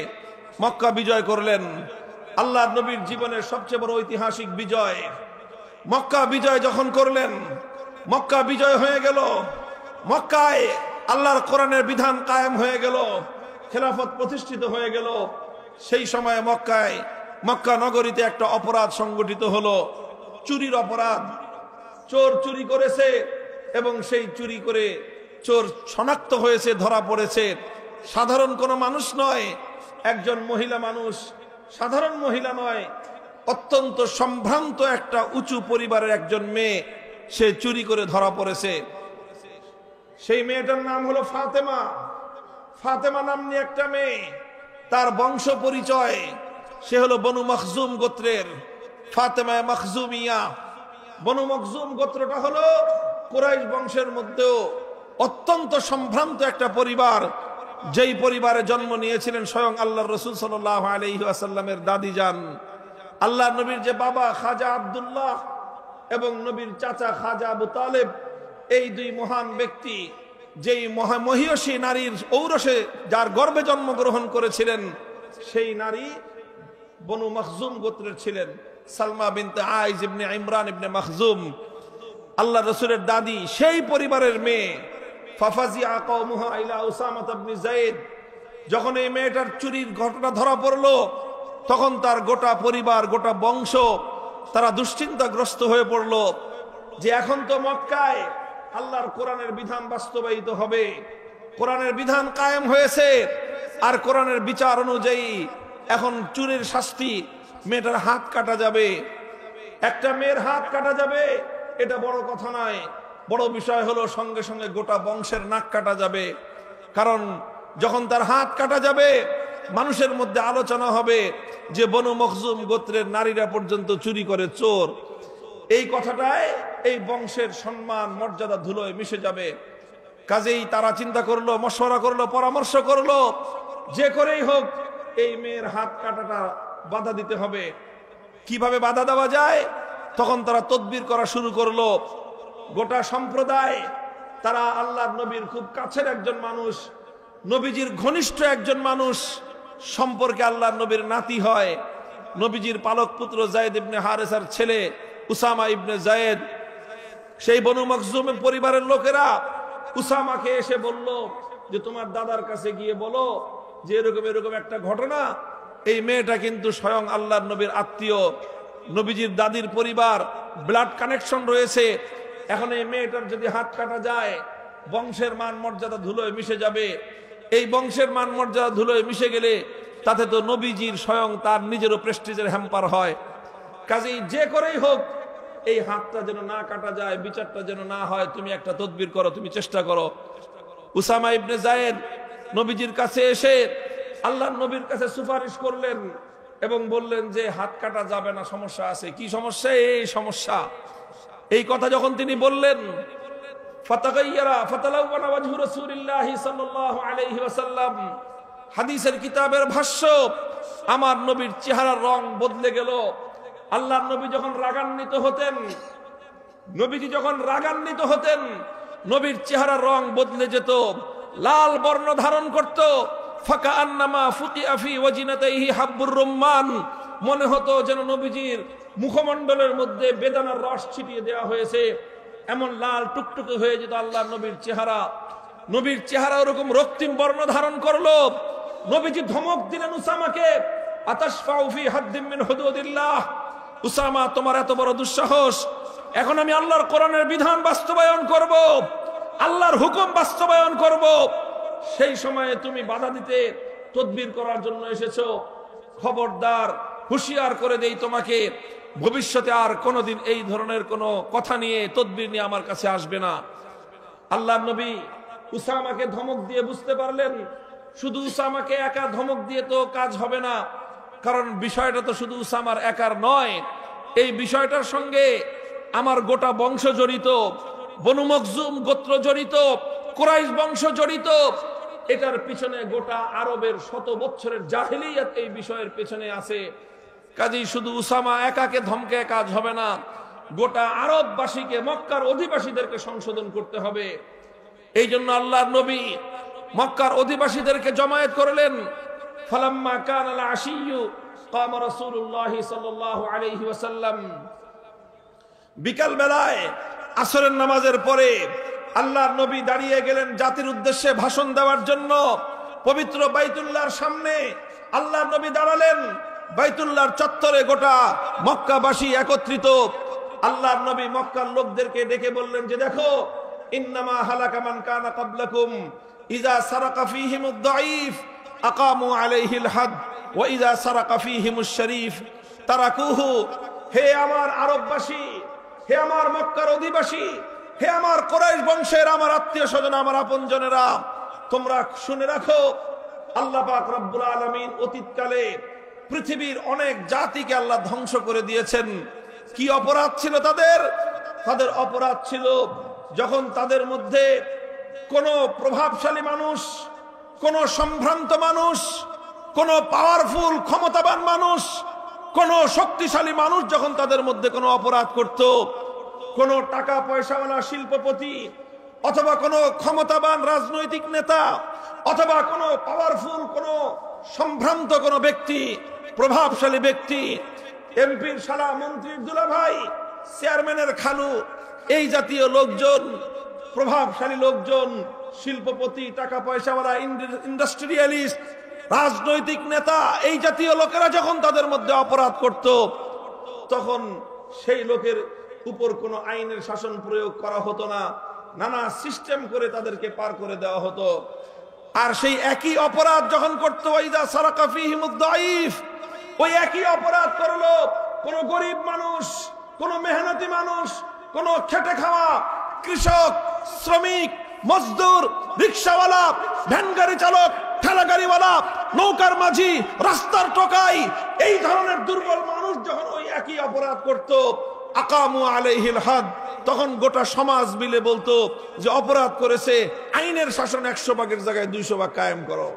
মক্কা বিজয় করলেন। আল্লাহর নবীর জীবনের সবচেয়ে বড় ঐতিহাসিক বিজয়। মক্কা বিজয় যখন করলেন, মক্কা বিজয় হয়ে গেল, মক্কায় আল্লাহর কোরআনের বিধান কায়েম হয়ে গেল, খেলাফত প্রতিষ্ঠিত হয়ে গেল। সেই সময়ে মক্কা নগরীতে একটা অপরাধ সংগঠিত হলো, চুরির অপরাধ। চোর চুরি করেছে এবং সেই চুরি করে চোর শনাক্ত হয়েছে, ধরা পড়েছে। সাধারণ কোনো মানুষ নয়, একজন মহিলা মানুষ, সাধারণ মহিলা নয়, অত্যন্ত সম্ভ্রান্ত একটা উঁচু পরিবারের একজন মেয়ে, সে চুরি করে ধরা পড়েছে। সেই মেয়েটার নাম হলো ফাতেমা। ফাতেমা নামনি একটা মেয়ে, তার বংশ পরিচয়, সে হলো বনু মখজুম গোত্রের, ফাতেমা মখজুমিয়া। বনু মখজুম গোত্রটা হলো কুরাইশ বংশের মধ্যেও অত্যন্ত সম্ভ্রান্ত একটা পরিবার, যেই পরিবারে জন্ম নিয়েছিলেন স্বয়ং আল্লাহর রাসূল সাল্লাল্লাহু আলাইহি ওয়াসাল্লামের দাদি যান। আল্লাহর নবীর যে বাবা খাজা আব্দুল্লাহ এবং নবীর চাচা খাজা আবু তালেব, এই দুই মহান ব্যক্তি যেই মহিয়সী নারীর ঔরসে যার গর্ভে জন্মগ্রহণ করেছিলেন, সেই নারী বনু মখজুম গোত্রের ছিলেন, সালমা বিনতে আইজ ইবনে ইমরান ইবনে মখজুম, আল্লাহ রসুলের দাদি, সেই পরিবারের মেয়ে। ফাফাজিআ কওমুহা ইলা উসামা ইবনে যায়েদ। যখন এই মেয়েটার চুরির ঘটনা ধরা পড়লো, তখন তার গোটা পরিবার, গোটা বংশ তারা দুশ্চিন্তাগ্রস্ত হয়ে পড়ল যে এখন তো মক্কায় আল্লাহর কোরআনের বিধান বাস্তবায়িত হবে, কোরআনের বিধান কায়েম হয়েছে, আর কোরআনের বিচার অনুযায়ী এখন চুরির শাস্তি, মেয়েটার হাত কাটা যাবে। একটা মেয়ের হাত কাটা যাবে, এটা বড় কথা নয়, বড় বিষয় হলো সঙ্গে সঙ্গে গোটা বংশের নাক কাটা যাবে। কারণ যখন তার হাত কাটা যাবে, মানুষের মধ্যে আলোচনা হবে যে বনু মখজুম গোত্রের নারীরা পর্যন্ত চুরি করে, চোর। এই কথাটায় এই বংশের সম্মান মর্যাদা ধুলোয় মিশে যাবে। কাজেই তারা চিন্তা করলো, মশওয়ারা করলো, পরামর্শ করলো, যে করেই হোক এই মেয়ের হাত কাটাটা বাধা দিতে হবে। কিভাবে বাধা দেওয়া যায়? তখন তারা তদবির করা শুরু করলো। গোটা সম্প্রদায়, তারা আল্লাহর নবীর খুব কাছের একজন মানুষ, নবীজির ঘনিষ্ঠ একজন মানুষ সম্পর্কে আল্লাহর নবীর নাতি হয়, নবীজির পালক পুত্র যায়েদ ইবনে হারেসার ছেলে উসামা ইবনে যায়েদ। সেই বনু মখজুমের পরিবারের লোকেরা উসামাকে এসে বলল যে তোমার দাদার কাছে গিয়ে বলো যে এরকম এরকম একটা ঘটনা, এই মেয়েটা কিন্তু স্বয়ং আল্লাহর নবীর আত্মীয়, নবীজির দাদির পরিবার, ব্লাড কানেকশন রয়েছে। এখন এই মেয়েটার যদি হাত কাটা যায়, বংশের মান মর্যাদা ধুলোয় মিশে যাবে। এই বংশের মান মর্যাদা ধুলোয় মিশে গেলে তাতে তো নবীজির স্বয়ং তার নিজেরও প্রেস্টিজের হ্যাম্পার হয়। কাজেই যে করেই হোক এই হাতটা যেন না কাটা যায়, বিচারটা যেন না হয়, তুমি একটা তদবির করো, তুমি চেষ্টা করো। উসামা ইবনে যায়েদ নবীজির কাছে এসে আল্লাহর নবীর কাছে সুপারিশ করলেন এবং বললেন যে হাত কাটা যাবে না, সমস্যা আছে। কি সমস্যা? এই সমস্যা। এই কথা যখন তিনি বললেন, হাদিসের কিতাবের ভাষ্য, আমার নবীর চেহারার রং বদলে গেল। আল্লাহর নবী যখন রাগান্বিত হতেন, নবীজি যখন রাগান্বিত হতেন, নবীর চেহারার রং বদলে যেত, লাল বর্ণ ধারণ করত। ফাকাআন্নামা ফুকিআ ফি ওয়াজিনাতাইহি হাব্বুর রুম্মান, মনে হতো যেন নবীজির মুখমণ্ডলের মধ্যে বেদানার রস ছিটিয়ে দেওয়া হয়েছে, এমন লাল টুকটুকে হয়ে যেত আল্লাহর নবীর চেহারা। নবীর চেহারা ওরকম রক্তিম বর্ণ ধারণ করলো। নবীজি ধমক দিলেন উসামাকে, আতাশফাউ ফি হাদ্দিম মিন হুদুদিল্লাহ, উসামা তোমার এত বড় দুঃসাহস, এখন আমি আল্লাহর কোরআনের বিধান বাস্তবায়ন করব, আল্লাহর হুকুম বাস্তবায়ন করব, সেই সময়ে তুমি বাধা দিতে তদবির করার জন্য এসেছো। খবরদার, হুঁশিয়ার করে দেই তোমাকে, ভবিষ্যতে আর কোনোদিন এই ধরনের কোনো কথা নিয়ে, তদবির নিয়ে আমার কাছে আসবে না। আল্লাহর নবী উসামাকে ধমক দিয়ে বুঝতে পারলেন শুধু উসামাকে একা ধমক দিয়ে তো কাজ হবে না, কারণ বিষয়টা তো শুধু উসামার একার নয়, এই বিষয়টার সঙ্গে আমার গোটা বংশ জড়িত, বনু মখজুম গোত্র জড়িত, কুরাইশ বংশ জড়িত। এটার পিছনে গোটা আরবের শত বছরের জাহেলিয়াত এই বিষয়ের পেছনে আছে। কাজেই শুধু উসামা একাকে ধমকে কাজ হবে না, গোটা আরববাসীকে, মক্কার অধিবাসীদেরকে সংশোধন করতে হবে। এই জন্য আল্লাহর নবী মক্কার অধিবাসীদেরকে জমায়েত করলেন। ফালাম্মা কানাল আশিয়্যু কামা রাসূলুল্লাহ সাল্লাল্লাহু আলাইহি ওয়াসাল্লাম, বিকাল বেলায় আসরের নামাজের পরে আল্লাহর নবী দাঁড়িয়ে গেলেন জাতির উদ্দেশ্যে ভাষণ দেওয়ার জন্য। পবিত্র বাইতুল্লাহর সামনে আল্লাহর নবী দাঁড়ালেন। বাইতুল্লাহর চত্বরে গোটা মক্কাবাসী একত্রিত। আল্লাহর নবী মক্কার লোকদেরকে ডেকে বললেন যে দেখো, ইন্নামা হালাকা মান কানা ক্বাবলাকুম ইযা সারাকা ফীহিমুদ দাঈফ আকামু আলাইহিল হাদ ওয়া ইযা সারাকা ফীহিমুশ শরীফ তারাকুহু। হে আমার আরববাসী, হে আমার মক্কার অধিবাসী, হে আমার কুরাইশ বংশের আমার আত্মীয় স্বজন, আমার আপনজনেরা, তোমরা শুনে রাখো, আল্লাহ পাক রব্বুল আলামিন অতীতকালে পৃথিবীর অনেক জাতিকে আল্লাহ ধ্বংস করে দিয়েছেন। কি অপরাধ ছিল তাদের? তাদের অপরাধ ছিল যখন তাদের মধ্যে কোনো প্রভাবশালী মানুষ, কোনো সম্ভ্রান্ত মানুষ, কোনো পাওয়ারফুল ক্ষমতাবান মানুষ, কোনো শক্তিশালী মানুষ যখন তাদের মধ্যে কোনো অপরাধ করত, কোনো টাকা পয়সাওয়ালা শিল্পপতি অথবা কোনো ক্ষমতাবান রাজনৈতিক নেতা অথবা কোনো পাওয়ারফুল কোনো সম্ভ্রান্ত কোনো ব্যক্তি, প্রভাবশালী ব্যক্তি, এমপির শালা, মন্ত্রীর দুলাভাই, চেয়ারম্যানের খালু, এই জাতীয় লোকজন, প্রভাবশালী লোকজন, শিল্পপতি, টাকা পয়সাওয়ালা, ইন্ডাস্ট্রিয়ালিস্ট, রাজনৈতিক নেতা, এই জাতীয় লোকেরা যখন তাদের মধ্যে অপরাধ করত, তখন সেই লোকের উপর কোনো আইনের শাসন প্রয়োগ করা হতো না, নানা সিস্টেম করে তাদেরকে পার করে দেওয়া হতো। আর সেই একই অপরাধ যখন করতো ওয়াইদা সারাকা ফীহিমুদ দাঈফ, ওই একই অপরাধ করলো কোন গরিব মানুষ, কোন মেহনতি মানুষ, কোন খেটে খাওয়া কৃষক, শ্রমিক, মজদুর, রিকশাওয়ালা, ভ্যান গাড়ি চালক, ঠেলা গাড়িওয়ালা, নৌকার মাঝি, রাস্তার টোকাই, এই ধরনের দুর্বল মানুষ যখন ওই একই অপরাধ করত, আকামু আলাইহিল হাদ, তখন গোটা সমাজ মিলে বলতো যে অপরাধ করেছে, আইনের শাসন 100 ভাগের জায়গায় 200 ভাগ কায়েম করো।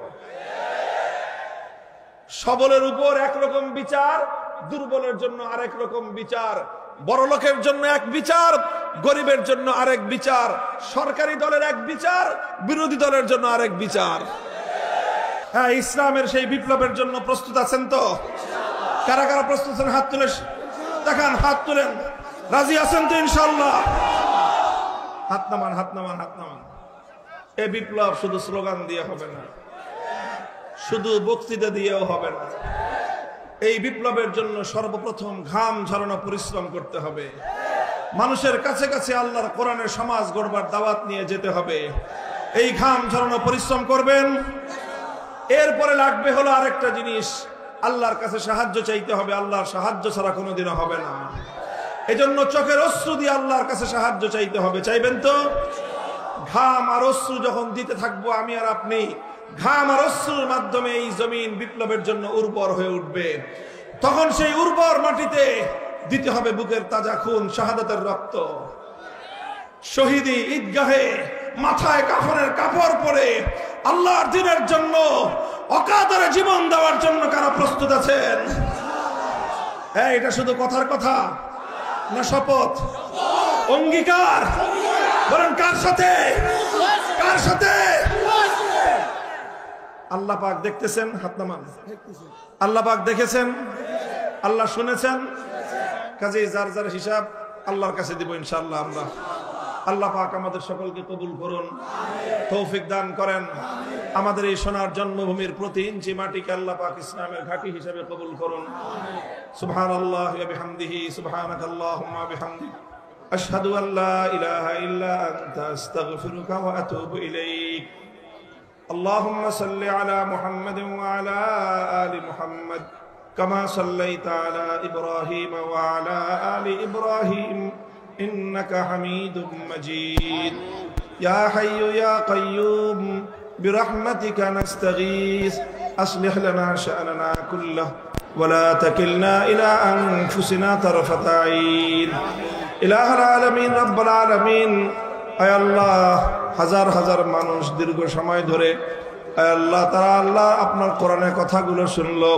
সবলের উপর একরকম বিচার, দুর্বলের জন্য আরেক রকম বিচার, বড় লোকের জন্য এক বিচার, গরিবের জন্য আরেক বিচার, সরকারি দলের এক বিচার, বিরোধী দলের জন্য আরেক বিচার। হ্যাঁ, ইসলামের সেই বিপ্লবের জন্য প্রস্তুত আছেন তো? কারা কারা প্রস্তুত আছেন? হাত তুলে দেখান, হাত তুলেন। রাজি আছেন তো ইনশাআল্লাহ? হাত নামান, হাত নামান, হাত নামান। এই বিপ্লব শুধু স্লোগান দিয়ে হবে না, শুধু বক্তৃতা দিয়েও হবে না। এই বিপ্লবের জন্য সর্বপ্রথম ঘাম ঝরানো পরিশ্রম করতে হবে। মানুষের কাছে কাছে আল্লাহর কোরআনের সমাজ গড়বার দাওয়াত নিয়ে যেতে হবে। এই ঘাম ঝরানো পরিশ্রম করবেন। এরপরে লাগবে হলো আরেকটা জিনিস, আল্লাহর কাছে সাহায্য চাইতে হবে। আল্লাহর সাহায্য ছাড়া কোনোদিনও হবে না। এজন্য চোখের অশ্রু দিয়ে আল্লাহর কাছে সাহায্য চাইতে হবে। চাইবেন তো? ঘাম আর অশ্রু যখন দিতে থাকবো আমি আর আপনি, ঘাম আর অশ্রুর মাধ্যমে এই জমিন বিপ্লবের জন্য উর্বর হয়ে উঠবে। তখন সেই উর্বর মাটিতে দিতে হবে বুকের তাজা খুন, শাহাদাতের রক্ত। শহীদি ঈদগাহে মাথায় কাফনের কাপড় পরে আল্লাহর দ্বীনের জন্য অকাতরে জীবন দেওয়ার জন্য কারা প্রস্তুত আছেন? হ্যাঁ, এটা শুধু কথার কথা না, শপথ, অঙ্গীকার? বলেন কার সাথে? কার সাথে? আল্লাহ পাক দেখতেছেন, হাত নামান। আল্লাহ পাক দেখেছেন, আল্লাহ শুনেছেন, কাজেই যার যার হিসাব আল্লাহর কাছে দিব ইনশাআল্লাহ আমরা। আল্লাহ পাক আমাদের সকলকে কবুল করুন, তৌফিক দান করেন। আমাদের এই সোনার জন্মভূমির প্রতি ইঞ্চি মাটিকে আল্লাহ পাক ইসলামের ঘাঁটি হিসেবে কবুল করুন। সুবহানাল্লাহি ওয়া বিহামদিহি, সুবহানাকাল্লাহুম্মা ওয়া বিহামদিক, আশহাদু আল্লা ইলাহা ইল্লা আনতা, আস্তাগফিরুকা ওয়া আতুবু ইলাইক। اللهم صل على محمد وعلى آل محمد كما صليت على إبراهيم وعلى آل إبراهيم إنك حميد مجيد. يا حي يا قيوم برحمتك نستغيث، أصلح لنا شأننا كله ولا تكلنا إلى أنفسنا طرفة عين. إله العالمين رب العالمين، আয় আল্লাহ, হাজার হাজার মানুষ দীর্ঘ সময় ধরে আয় আল্লাহ তারা আল্লাহ আপনার কোরআনের কথাগুলো শুনলো,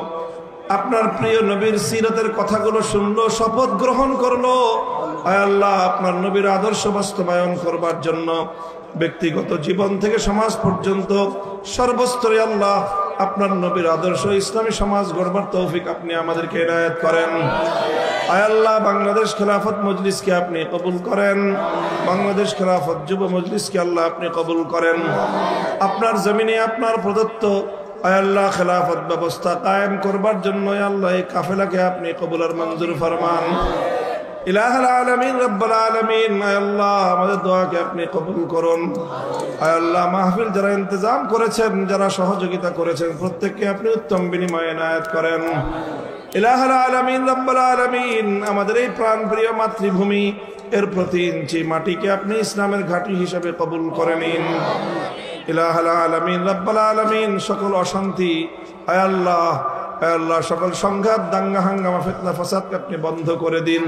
আপনার প্রিয় নবীর সিরাতের কথাগুলো শুনলো, শপথ গ্রহণ করলো। আয় আল্লাহ, আপনার নবীর আদর্শ বাস্তবায়ন করবার জন্য ব্যক্তিগত জীবন থেকে সমাজ পর্যন্ত সর্বস্তরে আল্লাহ আপনার নবীর আদর্শ ইসলামী সমাজ গড়বার তৌফিক আপনি আমাদেরকে ইনায়াত করেন। আয় আল্লাহ বাংলাদেশ খেলাফত মজলিসকে আপনি কবুল করেন, বাংলাদেশ খেলাফত যুব মজলিসকে আল্লাহ আপনি কবুল করেন। আপনার জমিনে আপনার প্রদত্ত আয় আল্লাহ খেলাফত ব্যবস্থা কায়েম করবার জন্য আল্লাহ এই কাফেলাকে আপনি কবুল আর মঞ্জুর ফরমান। ইলাহুল আলামিন রব্বুল আলামিন আয় আল্লাহ আমাদের দোয়াকে আপনি কবুল করুন। আয় আল্লাহ মাহফিল যারা ইন্তজাম করেছেন, যারা সহযোগিতা করেছেন, প্রত্যেককে আপনি উত্তম বিনিময়ে এনায়েত করেন। ইলাহুল আলামিন রব্বুল আলামিন আমাদের এই প্রাণপ্রিয় মাতৃভূমি এর প্রতি ইঞ্চি মাটিকে আপনি ইসলামের ঘাঁটি হিসেবে কবুল করে নিন। ইলাহুল আলামিন রব্বুল আলামিন সকল অশান্তি আয় আল্লাহ সকল সংঘাত, দাঙ্গা হাঙ্গামা, ফিতনা ফাসাদকে আপনি বন্ধ করে দিন।